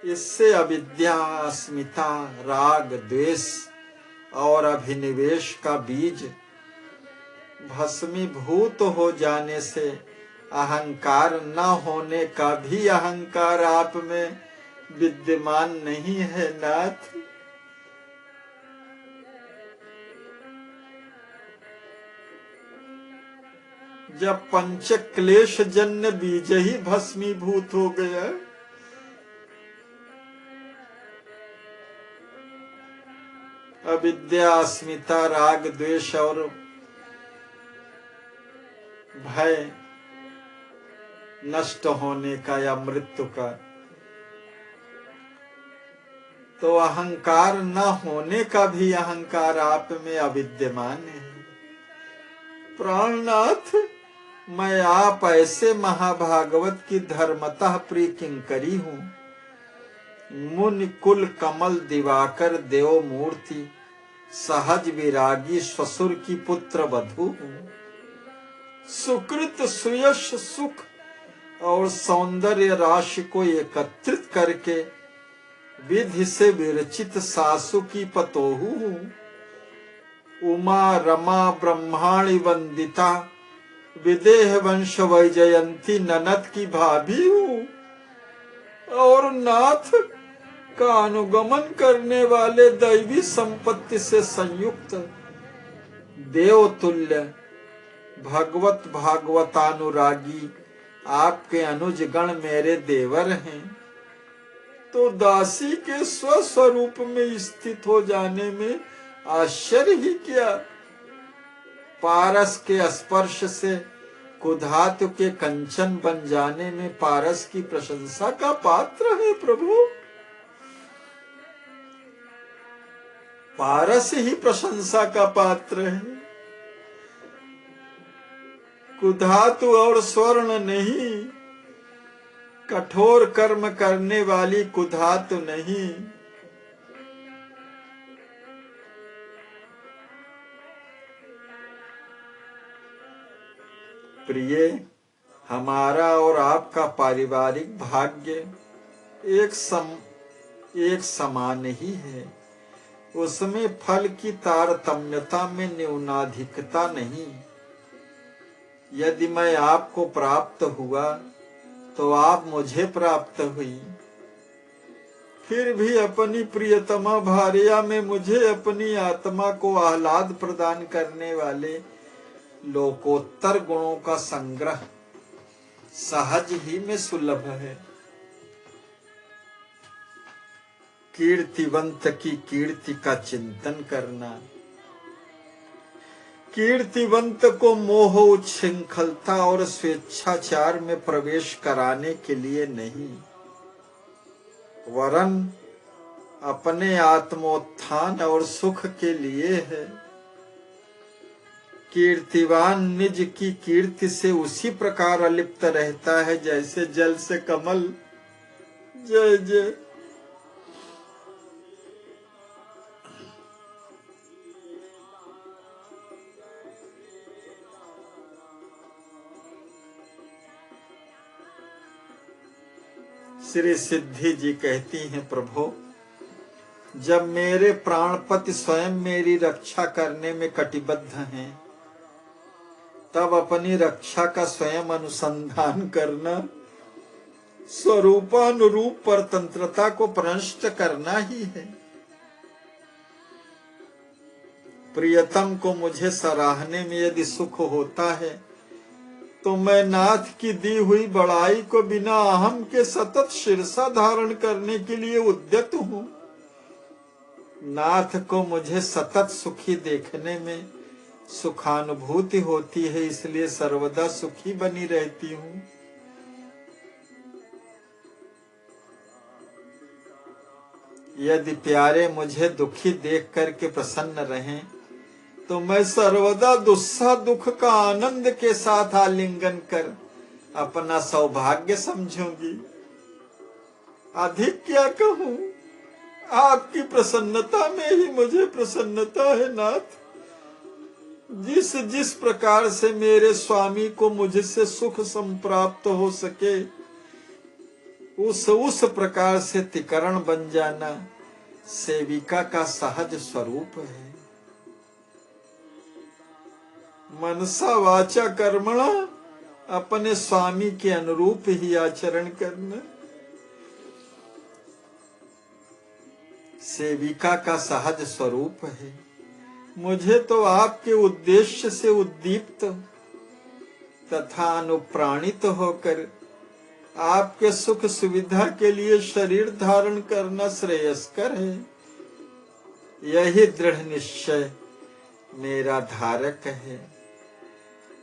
Speaker 1: इससे अविद्या, अस्मिता, राग, द्वेष और अभिनिवेश का बीज भस्मीभूत हो जाने से अहंकार न होने का भी अहंकार आप में विद्यमान नहीं है। नाथ, जब पंच क्लेश जन्य बीज ही भस्मीभूत हो गया, अविद्या, अस्मिता, राग, द्वेष और भय नष्ट होने का या मृत्यु का, तो अहंकार न होने का भी अहंकार आप में अविद्यमान है। प्राणनाथ, मैं आप ऐसे महाभागवत की धर्मतः प्रिय किंकरी हूँ। मुनि कुल कमल दिवाकर देव मूर्ति सहज विरागी ससुर की पुत्र वधू हूँ। सुकृत सुयश सुख और सौंदर्य राशि को एकत्रित करके विधि से विरचित सासु की पतोहू हूँ। उमा रमा ब्रह्माणी वंदिता विदेह वंश वैजयंती ननद की भाभी हूँ और नाथ का अनुगमन करने वाले दैवी संपत्ति से संयुक्त देवतुल्य भगवत भागवतानुरागी आपके अनुज गण मेरे देवर हैं, तो दासी के स्वस्वरूप में स्थित हो जाने में आश्चर्य ही क्या। पारस के स्पर्श से कुधातु के कंचन बन जाने में पारस की प्रशंसा का पात्र है प्रभु। पारस ही प्रशंसा का पात्र है, कुधातु और स्वर्ण नहीं, कठोर कर्म करने वाली कुधातु नहीं। प्रिय, हमारा और आपका पारिवारिक भाग्य एक समान ही है। उसमें फल की तारतम्यता में न्यूनाधिकता नहीं। यदि मैं आपको प्राप्त हुआ तो आप मुझे प्राप्त हुई। फिर भी अपनी प्रियतमा भार्या में मुझे अपनी आत्मा को आह्लाद प्रदान करने वाले लोकोत्तर गुणों का संग्रह सहज ही में सुलभ है। कीर्तिवंत की कीर्ति का चिंतन करना, कीर्तिवंत को मोह उच्छृंखलता और स्वेच्छाचार में प्रवेश कराने के लिए नहीं, वरन अपने आत्मोत्थान और सुख के लिए है। कीर्तिवान निज की कीर्ति से उसी प्रकार अलिप्त रहता है जैसे जल से कमल। जय जय। श्री सिद्धि जी कहती हैं, प्रभु जब मेरे प्राणपति स्वयं मेरी रक्षा करने में कटिबद्ध हैं, तब अपनी रक्षा का स्वयं अनुसंधान करना, स्वरूपानुरूप परतंत्रता को प्रनष्ट करना ही है। प्रियतम को मुझे सराहने में यदि सुख होता है तो मैं नाथ की दी हुई बड़ाई को बिना अहम के सतत शीर्षा धारण करने के लिए उद्यत हूँ। नाथ को मुझे सतत सुखी देखने में सुखानुभूति होती है, इसलिए सर्वदा सुखी बनी रहती हूँ। यदि प्यारे मुझे दुखी देख करके प्रसन्न रहें तो मैं सर्वदा दुस्सह दुख का आनंद के साथ आलिंगन कर अपना सौभाग्य समझूंगी। अधिक क्या कहूँ, आपकी प्रसन्नता में ही मुझे प्रसन्नता है नाथ। जिस जिस प्रकार से मेरे स्वामी को मुझसे सुख संप्राप्त हो सके, उस प्रकार से तिकरण बन जाना सेविका का सहज स्वरूप है। मनसा वाचा कर्मणा अपने स्वामी के अनुरूप ही आचरण करना सेविका का सहज स्वरूप है। मुझे तो आपके उद्देश्य से उद्दीप्त तथा अनुप्राणित होकर आपके सुख सुविधा के लिए शरीर धारण करना श्रेयस्कर है। यही दृढ़ निश्चय मेरा धारक है।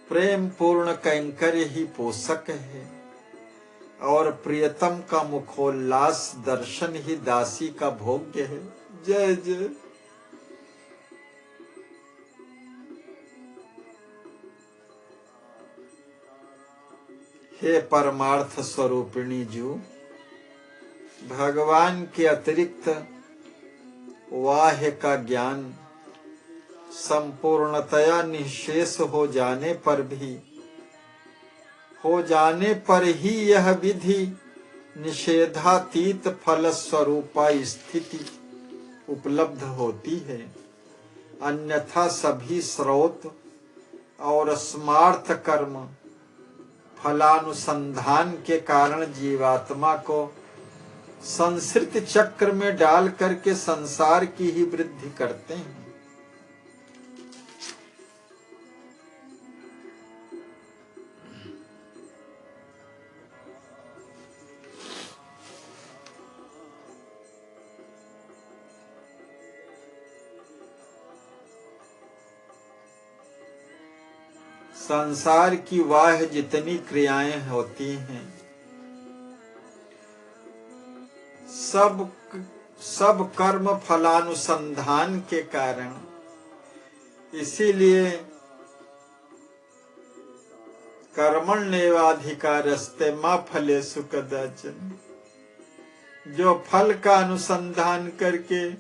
Speaker 1: प्रेम पूर्ण कैंकर्य ही पोषक है और प्रियतम का मुखोल्लास दर्शन ही दासी का भोग्य है। जय जय। हे परमार्थ स्वरूपिणी जू, भगवान के अतिरिक्त वाह्य का ज्ञान संपूर्णतया निःशेष हो जाने पर भी हो जाने पर ही यह विधि निषेधातीत फल स्वरूपा स्थिति उपलब्ध होती है। अन्यथा सभी स्रोत और स्मार्थ कर्म फलानुसंधान के कारण जीवात्मा को संसृत चक्र में डाल करके संसार की ही वृद्धि करते हैं। संसार की वाह जितनी क्रियाएं होती हैं, सब कर्म फलानुसंधान के कारण। इसीलिए कर्मण्येवाधिकारस्ते मा फलेषु कदाचन, जो फल का अनुसंधान करके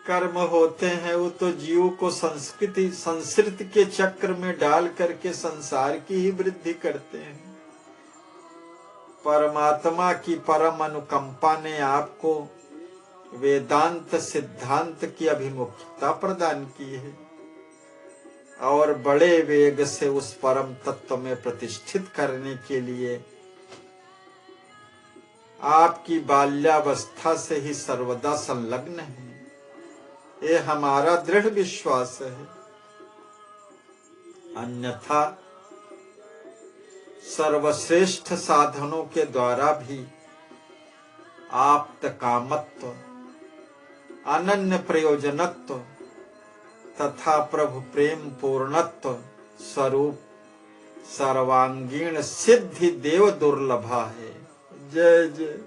Speaker 1: कर्म होते हैं वो तो जीव को संसृत के चक्र में डाल करके संसार की ही वृद्धि करते हैं। परमात्मा की परम अनुकंपा ने आपको वेदांत सिद्धांत की अभिमुखता प्रदान की है और बड़े वेग से उस परम तत्व में प्रतिष्ठित करने के लिए आपकी बाल्यावस्था से ही सर्वदा संलग्न है। ये हमारा दृढ़ विश्वास है। अन्यथा सर्वश्रेष्ठ साधनों के द्वारा भी आप्त कामत्व, अनन्य प्रयोजनत्व तथा प्रभु प्रेम पूर्णत्व स्वरूप सर्वांगीण सिद्धि देव दुर्लभा है। जय जय।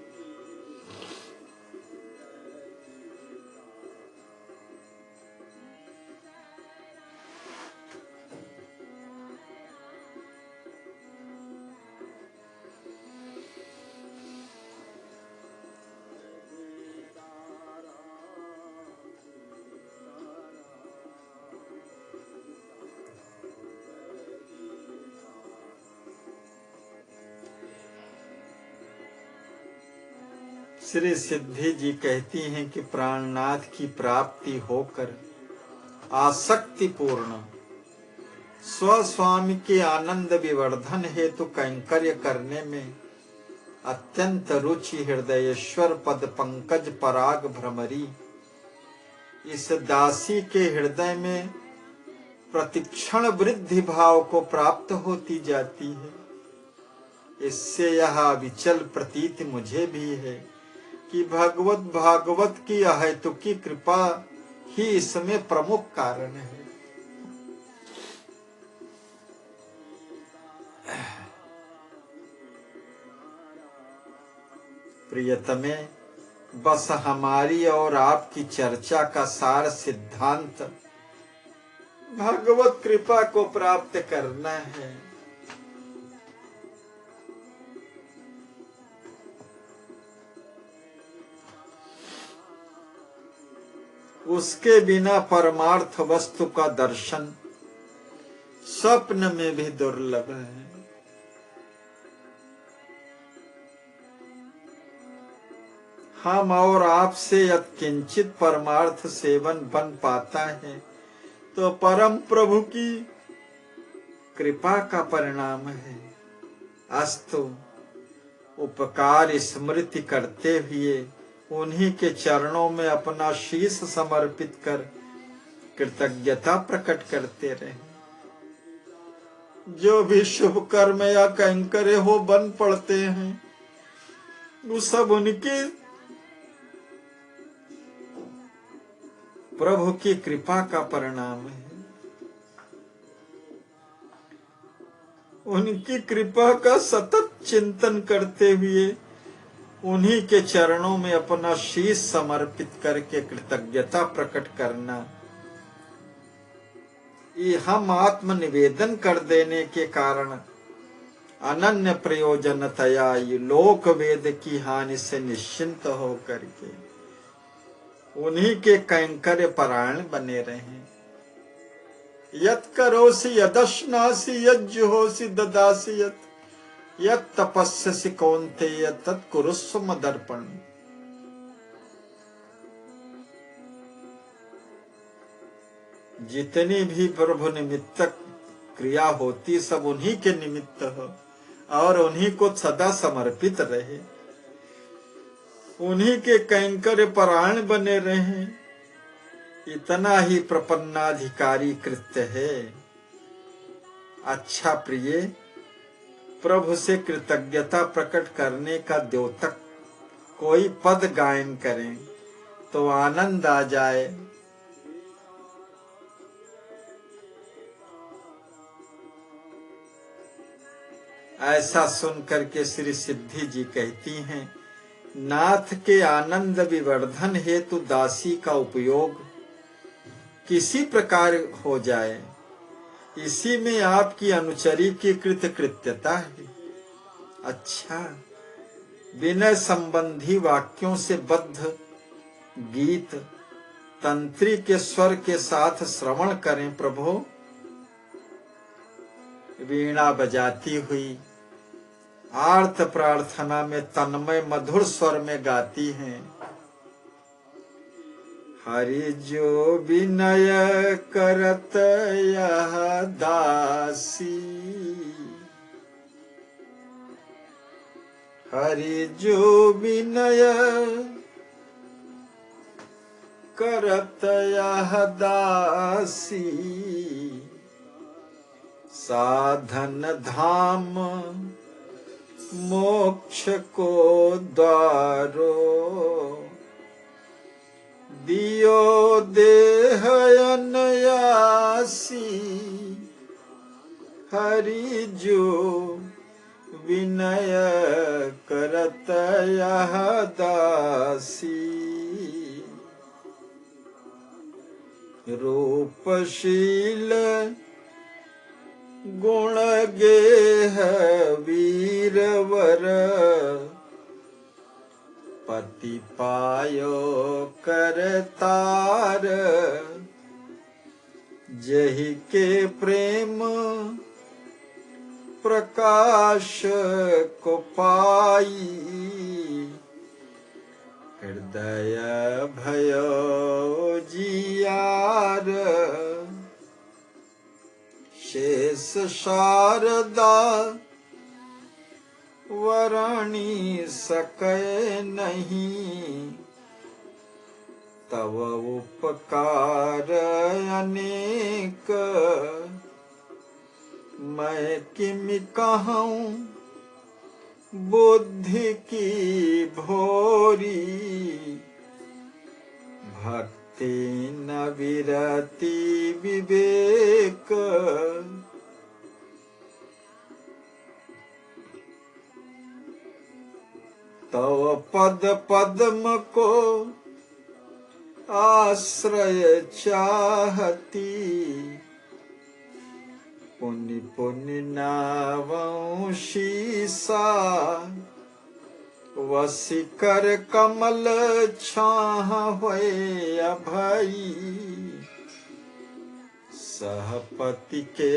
Speaker 1: श्री सिद्धि जी कहती हैं कि प्राणनाथ की प्राप्ति होकर आसक्ति पूर्ण स्वस्वामी के आनंद विवर्धन हेतु कैंकर्य करने में अत्यंत रुचि हृदयेश्वर पद पंकज पराग भ्रमरी इस दासी के हृदय में प्रतिक्षण वृद्धि भाव को प्राप्त होती जाती है। इससे यह विचल प्रतीति मुझे भी है कि भागवत की अहेतुकी कृपा ही इसमें प्रमुख कारण है। प्रियतमे, बस हमारी और आपकी चर्चा का सार सिद्धांत भगवत कृपा को प्राप्त करना है। उसके बिना परमार्थ वस्तु का दर्शन स्वप्न में भी दुर्लभ है। हम और आपसे यत्किंचित परमार्थ सेवन बन पाता है तो परम प्रभु की कृपा का परिणाम है। अस्तु, उपकार स्मृति करते हुए उन्हीं के चरणों में अपना शीश समर्पित कर कृतज्ञता प्रकट करते रहे। जो भी शुभ कर्म या कैंकर्य हो बन पड़ते हैं वो सब उनकी प्रभु की कृपा का परिणाम है। उनकी कृपा का सतत चिंतन करते हुए उन्हीं के चरणों में अपना शीश समर्पित करके कृतज्ञता प्रकट करना, ये हम आत्म निवेदन कर देने के कारण अनन्य प्रयोजनतया लोक वेद की हानि से निश्चिंत हो करके उन्हीं के कैंकर्य परायण बने रहे। यत् करोसि यदश्नासि यज्जुहोसि ददासि यत् यत् तपस्यसि कौन्तेय तत्कुरुष्व मदर्पण। जितनी भी प्रभु निमित्तक क्रिया होती सब उन्हीं के निमित्त हो और उन्हीं को सदा समर्पित रहे, उन्हीं के कैंकर परायण बने रहे, इतना ही प्रपन्नाधिकारी कृत्य है। अच्छा प्रिय, प्रभु से कृतज्ञता प्रकट करने का द्योतक कोई पद गायन करें तो आनंद आ जाए। ऐसा सुनकर के श्री सिद्धि जी कहती हैं, नाथ के आनंद विवर्धन हेतु दासी का उपयोग किसी प्रकार हो जाए, इसी में आपकी अनुचरी की कृतकृत्यता है। अच्छा, विनय संबंधी वाक्यों से बद्ध गीत तंत्री के स्वर के साथ श्रवण करें। प्रभु वीणा बजाती हुई आर्त प्रार्थना में तन्मय मधुर स्वर में गाती हैं, हरि जो विनय करत यह दासी, हरि जो विनय करत यह दासी, साधन धाम मोक्ष को द्वारो, दियो देह अनयासी, हरि जो विनय करत यह दासी, रूपशील गुण गेह वीरवर, पति पायो करतार, जहि के प्रेम प्रकाश को पाई, हृदय भयो जियार, शेष शारदा वरणी सकै नहीं, तव उपकार अनेक, मैं किमि कहूँ बुद्धि की भोरी, भक्ति न विरति विवेक, तव पद पद्म को आश्रय चाहती, पुनि पुनि नावं शीसा, वसिकर कमल छाह होय अभई, सहपति के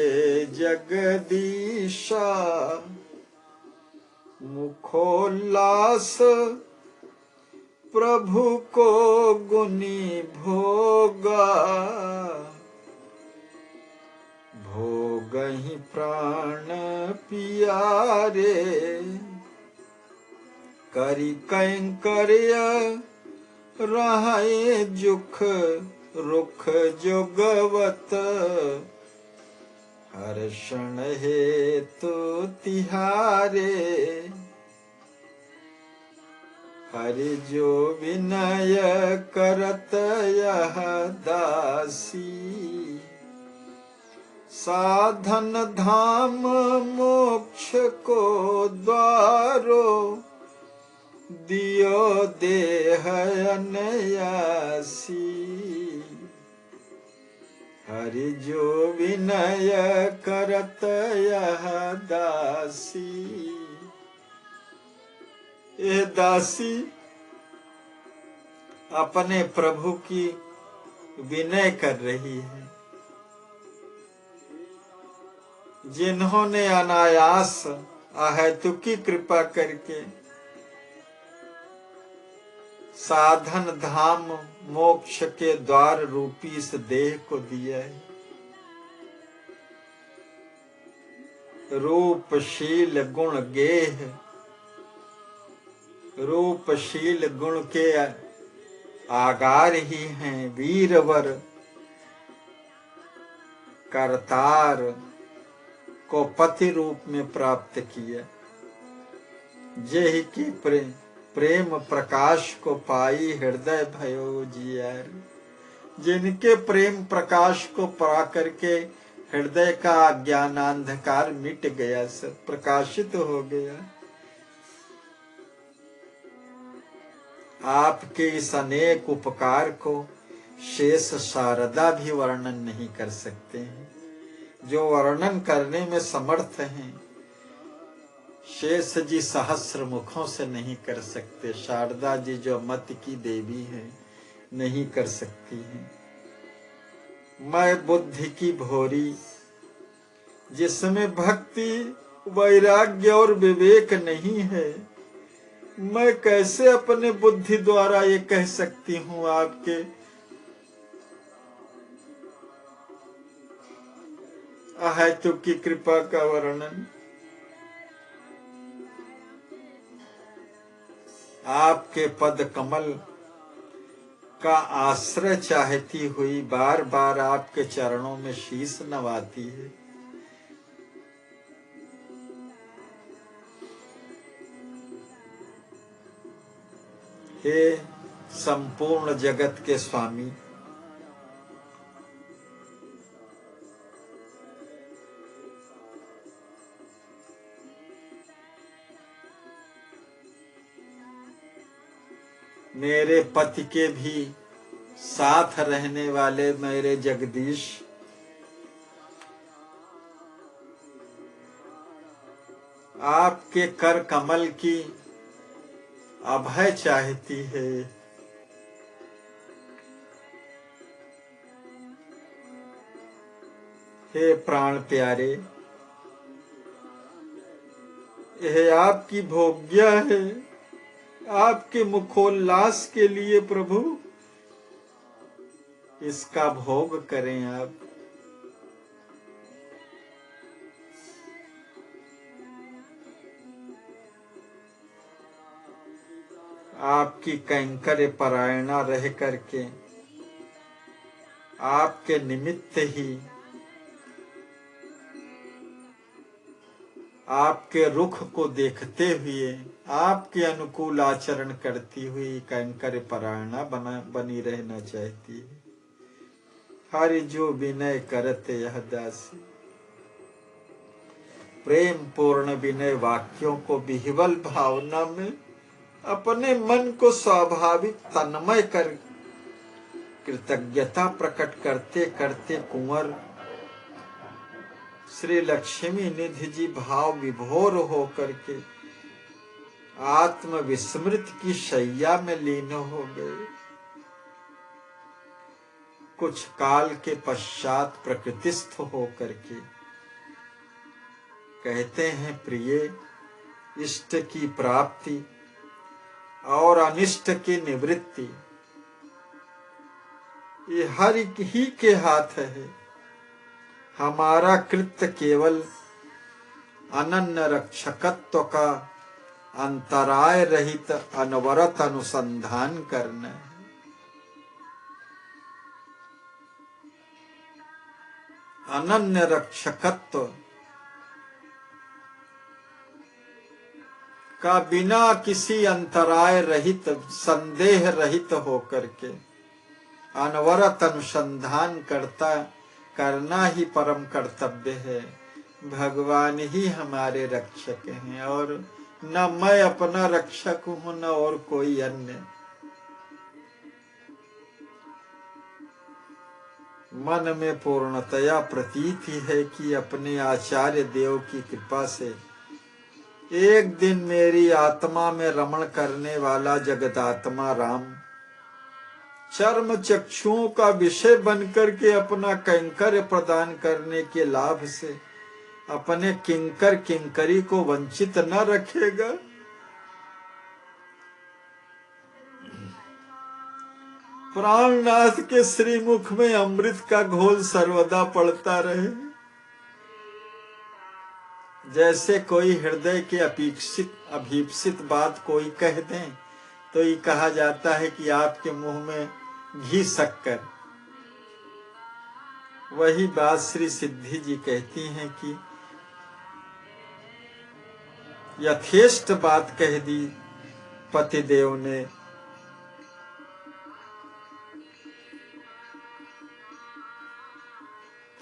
Speaker 1: जगदीशा, मुखोल्लास प्रभु को गुनी भोगा, भोगहि प्राण पियारे, करि कैंकर्य रहे जुख रुख जुगवत, हर्षण हेतु तिहारे, हरि जो विनय करत यह दासी, साधन धाम मोक्ष को द्वारो, दियो देह अनयासी, हरि जो विनय करत यह दासी। ये दासी अपने प्रभु की विनय कर रही है, जिन्होंने अनायास अहेतु की कृपा करके साधन धाम मोक्ष के द्वार रूपी इस देह को दिया है। रूपशील गुण गेह, रूपशील गुण के आगार ही हैं वीरवर। करतार को पति रूप में प्राप्त किया। जेहि की प्रेम प्रकाश को पाई हृदय भयो जियार। जिनके प्रेम प्रकाश को पा करके हृदय का ज्ञानांधकार मिट गया, सब प्रकाशित हो गया। आपके इस अनेक उपकार को शेष शारदा भी वर्णन नहीं कर सकते हैं। जो वर्णन करने में समर्थ हैं शेष जी सहस्र मुखों से नहीं कर सकते। शारदा जी जो मत की देवी है नहीं कर सकती हैं। मैं बुद्धि की भोरी जिसमें भक्ति वैराग्य और विवेक नहीं है, मैं कैसे अपने बुद्धि द्वारा ये कह सकती हूँ आपके अहेतु की कृपा का वर्णन। आपके पद कमल का आश्रय चाहती हुई बार बार आपके चरणों में शीश नवाती है। हे संपूर्ण जगत के स्वामी, मेरे पति के भी साथ रहने वाले मेरे जगदीश, आपके कर कमल की अभय चाहती है। हे प्राण प्यारे, यह आपकी भोग्य है। आपके मुखोल्लास के लिए प्रभु इसका भोग करें आप। आपकी कैंकर्य परायणा रह करके आपके निमित्त ही आपके रुख को देखते हुए आपके अनुकूल आचरण करती हुई कैंकर्य परायणा बनी रहना चाहती है। हरि जो विनय करते यह दासी, प्रेम पूर्ण विनय वाक्यों को विह्वल भावना में अपने मन को स्वाभाविक तन्मय कर कृतज्ञता प्रकट करते करते कुंवर श्री लक्ष्मी निधि जी भाव विभोर हो करके आत्म विस्मृत की शैया में लीन हो गए। कुछ काल के पश्चात प्रकृतिस्थ हो करके कहते हैं, प्रिय, इष्ट की प्राप्ति और अनिष्ट की निवृत्ति ये हर ही के हाथ है। हमारा कृत्य केवल अनन्य रक्षकत्व का अंतराय रहित अनवरत अनुसंधान करना है। अनन्य रक्षकत्व का बिना किसी अंतराय रहित संदेह रहित होकर के अनवरत अनुसंधान करना ही परम कर्तव्य है। भगवान ही हमारे रक्षक हैं और न मैं अपना रक्षक हूं न और कोई अन्य। मन में पूर्णतया प्रतीति है कि अपने आचार्य देव की कृपा से एक दिन मेरी आत्मा में रमण करने वाला जगदात्मा राम चर्म चक्षुओं का विषय बनकर के अपना कैंकर्य प्रदान करने के लाभ से अपने किंकर किंकरी को वंचित न रखेगा। प्राणनाथ के श्रीमुख में अमृत का घोल सर्वदा पड़ता रहे। जैसे कोई हृदय के अभीप्सित बात कोई कह दें तो ये कहा जाता है कि आपके मुंह में घी शक्कर। वही बात श्री सिद्धि जी कहती हैं कि यथेष्ट बात कह दी पतिदेव ने।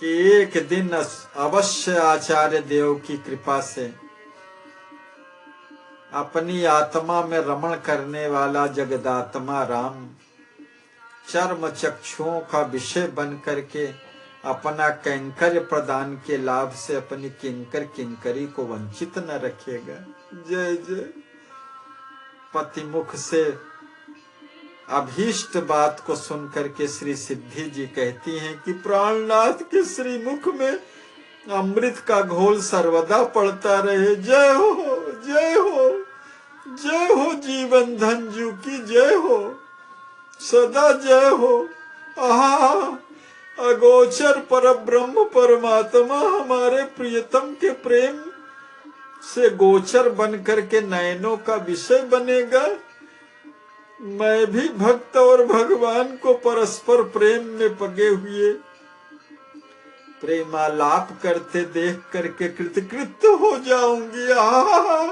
Speaker 1: कि एक दिन अवश्य आचार्य देव की कृपा से अपनी आत्मा में रमण करने वाला जगदात्मा राम चर्म चक्षुओं का विषय बन करके अपना कैंकर्य प्रदान के लाभ से अपनी किंकर किंकरी को वंचित न रखेगा। जय जय। पतिमुख से अभीष्ट बात को सुनकर के श्री सिद्धि जी कहती हैं कि प्राणनाथ के श्रीमुख में अमृत का घोल सर्वदा पड़ता रहे। जय हो, जय हो, जय हो। जीवन धन्जू की जय हो, सदा जय हो। आहा, अगोचर पर ब्रह्म परमात्मा हमारे प्रियतम के प्रेम से गोचर बनकर के नयनों का विषय बनेगा। मैं भी भक्त और भगवान को परस्पर प्रेम में पगे हुए प्रेमालाप करते देख करके कृतकृत्य हो जाऊंगी। आहा,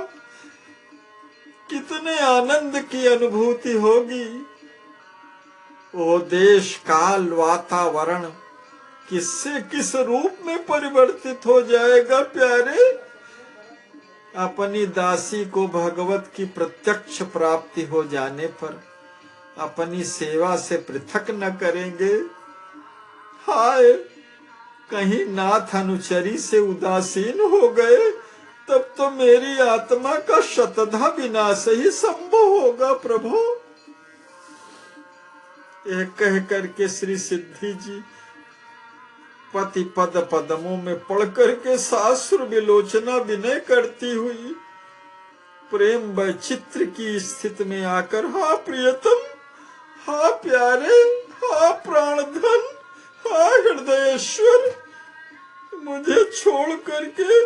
Speaker 1: कितने आनंद की अनुभूति होगी। वो देश काल वातावरण किससे किस रूप में परिवर्तित हो जाएगा। प्यारे, अपनी दासी को भगवत की प्रत्यक्ष प्राप्ति हो जाने पर अपनी सेवा से पृथक न करेंगे। हाय, कहीं नाथ अनुचरी से उदासीन हो गए तब तो मेरी आत्मा का शतधा विनाश ही संभव होगा। प्रभु, यह कह करके श्री सिद्धि जी पति पद पदमों में पढ़ करके सासुर विलोचना विनय करती हुई प्रेम वैचित्र की स्थिति में आकर, हा प्रियतम, हा प्यारे, हा प्राणधन, हा हृदयेश्वर, मुझे छोड़ करके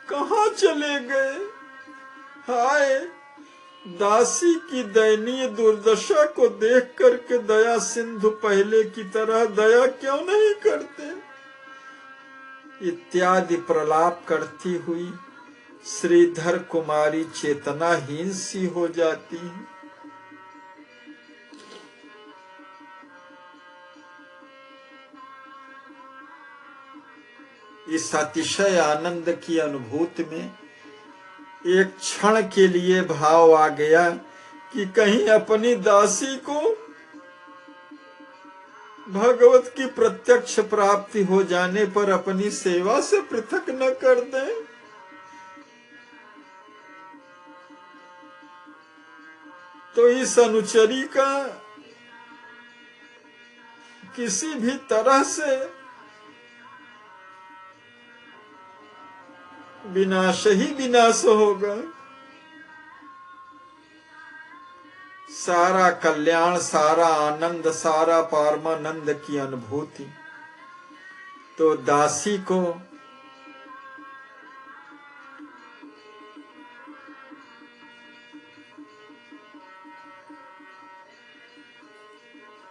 Speaker 1: कहाँ चले गए। हाय, दासी की दयनीय दुर्दशा को देख करके दया सिंधु पहले की तरह दया क्यों नहीं करते। इत्यादि प्रलाप करती हुई श्रीधर कुमारी चेतनाहीन सी हो जाती है। इस अतिशय आनंद की अनुभूति में एक क्षण के लिए भाव आ गया कि कहीं अपनी दासी को भगवत की प्रत्यक्ष प्राप्ति हो जाने पर अपनी सेवा से पृथक न कर दें। तो इस अनुचरी का किसी भी तरह से विनाश ही विनाश होगा। सारा कल्याण, सारा आनंद, सारा परमानंद की अनुभूति तो दासी को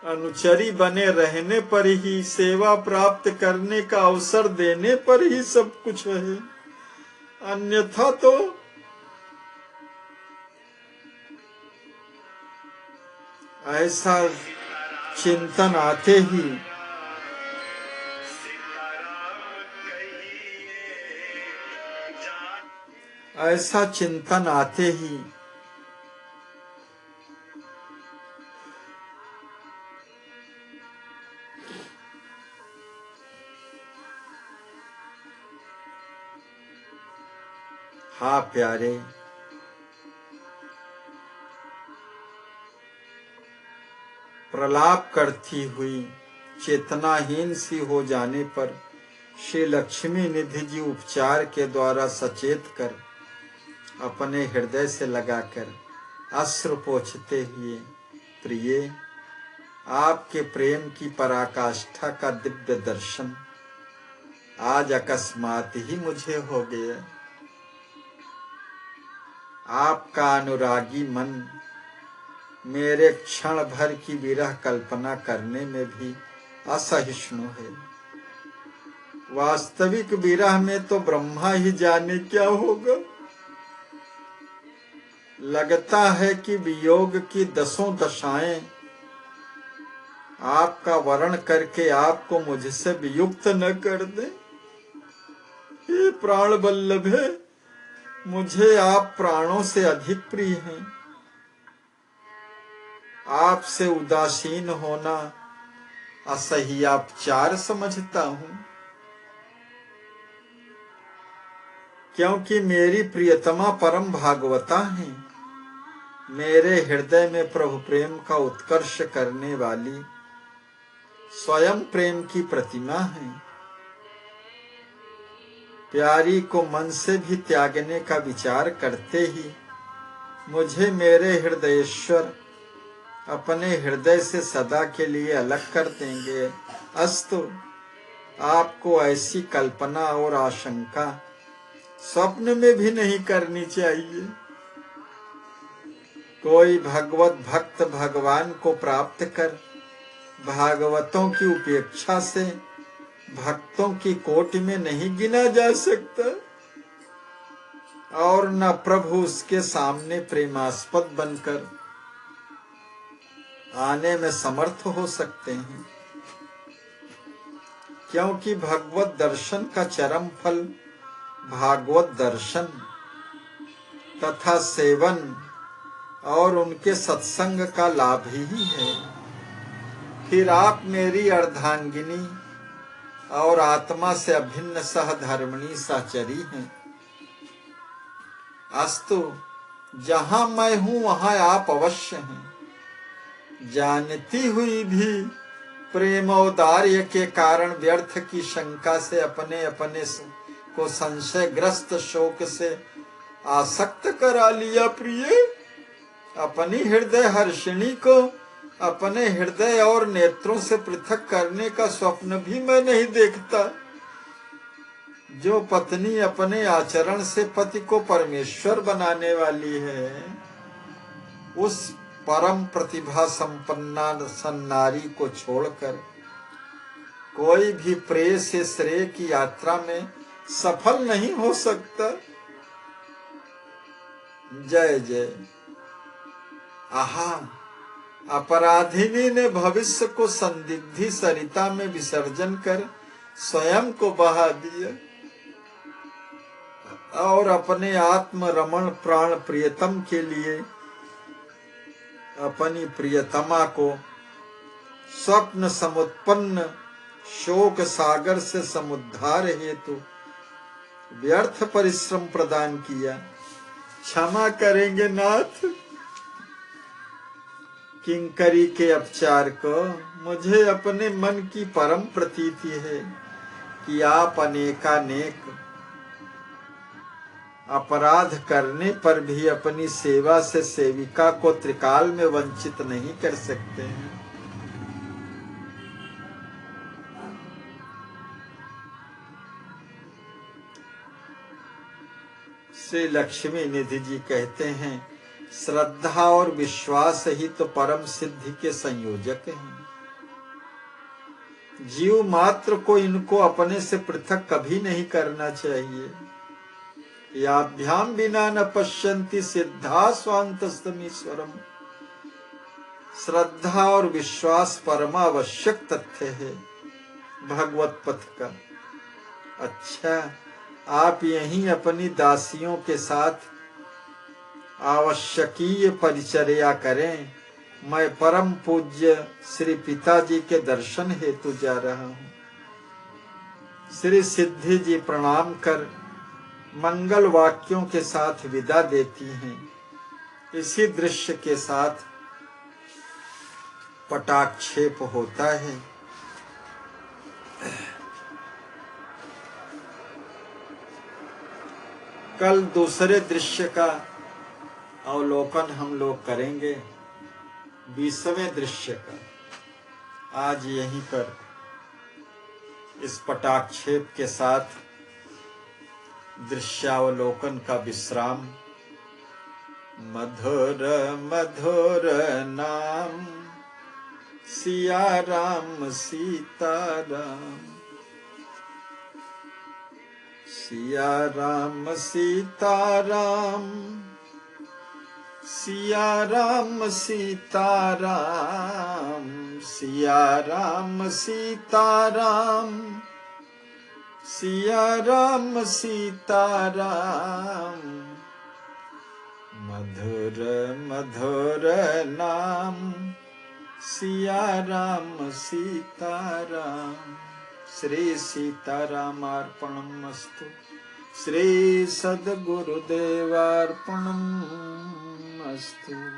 Speaker 1: अनुचरी बने रहने पर ही, सेवा प्राप्त करने का अवसर देने पर ही सब कुछ है। अन्यथा तो ऐसा चिंतन आते ही हाँ प्यारे, प्रलाप करती हुई चेतनाहीन सी हो जाने पर श्री लक्ष्मी निधि जी उपचार के द्वारा सचेत कर अपने हृदय से लगाकर अश्रु पोंछते हुए, प्रिय, आपके प्रेम की पराकाष्ठा का दिव्य दर्शन आज अकस्मात ही मुझे हो गया। आपका अनुरागी मन मेरे क्षण भर की विरह कल्पना करने में भी असहिष्णु है। वास्तविक विरह में तो ब्रह्मा ही जाने क्या होगा। लगता है कि वियोग की 10 दशाएं आपका वर्ण करके आपको मुझसे वियुक्त न कर दे। हे प्राण वल्लभे, मुझे आप प्राणों से अधिक प्रिय हैं। आपसे उदासीन होना असह्योपचार समझता हूं, क्योंकि मेरी प्रियतमा परम भागवता हैं। मेरे हृदय में प्रभु प्रेम का उत्कर्ष करने वाली स्वयं प्रेम की प्रतिमा है। प्यारी को मन से भी त्यागने का विचार करते ही मुझे मेरे हृदयेश्वर अपने हृदय से सदा के लिए अलग कर देंगे। अस्तु, आपको ऐसी कल्पना और आशंका स्वप्न में भी नहीं करनी चाहिए। कोई भगवत भक्त भगवान को प्राप्त कर भागवतों की उपेक्षा से भक्तों की कोटि में नहीं गिना जा सकता, और न प्रभु उसके सामने प्रेमास्पद बनकर आने में समर्थ हो सकते हैं। क्योंकि भगवत दर्शन का चरम फल भागवत दर्शन तथा सेवन और उनके सत्संग का लाभ ही है। फिर आप मेरी अर्धांगिनी और आत्मा से अभिन्न सहधर्मिणी सहचरी हैं। अस्तु, जहां मैं हूं वहां आप अवश्य हैं। जानती हुई भी प्रेमोदार्य के कारण व्यर्थ की शंका से अपने अपने को संशयग्रस्त शोक से आसक्त करा लिया। प्रिय, अपनी हृदय हर्षिणी को अपने हृदय और नेत्रों से पृथक करने का स्वप्न भी मैं नहीं देखता। जो पत्नी अपने आचरण से पति को परमेश्वर बनाने वाली है, उस परम प्रतिभा संपन्ना सन्नारी को छोड़कर कोई भी प्रेय से श्रेय की यात्रा में सफल नहीं हो सकता। जय जय। आहा, अपराधिनी ने भविष्य को संदिग्धी सरिता में विसर्जन कर स्वयं को बहा दिया और अपने आत्म रमण प्राण प्रियतम के लिए अपनी प्रियतमा को स्वप्न समुत्पन्न शोक सागर से समुद्धार हेतु व्यर्थ परिश्रम प्रदान किया। क्षमा करेंगे नाथ, किंकरी के अपचार को। मुझे अपने मन की परम प्रतीति है कि आप अनेकानेक अपराध करने पर भी अपनी सेवा से सेविका को त्रिकाल में वंचित नहीं कर सकते हैं। श्री लक्ष्मी निधि जी कहते हैं, श्रद्धा और विश्वास ही तो परम सिद्धि के संयोजक हैं। जीव मात्र को इनको अपने से पृथक कभी नहीं करना चाहिए। याभ्याम बिना न पश्यन्ति सिद्धा स्वान्तस्तमीश्वरम। श्रद्धा और विश्वास परमावश्यक तथ्य है भगवत पथ का। अच्छा, आप यहीं अपनी दासियों के साथ आवश्यकीय परिचर्या करें। मैं परम पूज्य श्री पिताजी के दर्शन हेतु जा रहा हूँ। श्री सिद्धि जी प्रणाम कर मंगल वाक्यों के साथ विदा देती हैं। इसी दृश्य के साथ पटाक्षेप होता है। कल दूसरे दृश्य का अवलोकन हम लोग करेंगे, 20वें दृश्य का। आज यहीं पर इस पटाक्षेप के साथ दृश्यावलोकन का विश्राम। मधुर मधुर नाम सिया राम सीताराम, सिया राम सीताराम, सिया राम सीताराम, सिया राम सीताराम, सिया राम सीताराम। मधुर मधुर नाम सिया राम सीताराम। श्री सीतारामार्पणमस्तु। श्री सद्गुरुदेवार्पणमस्तु।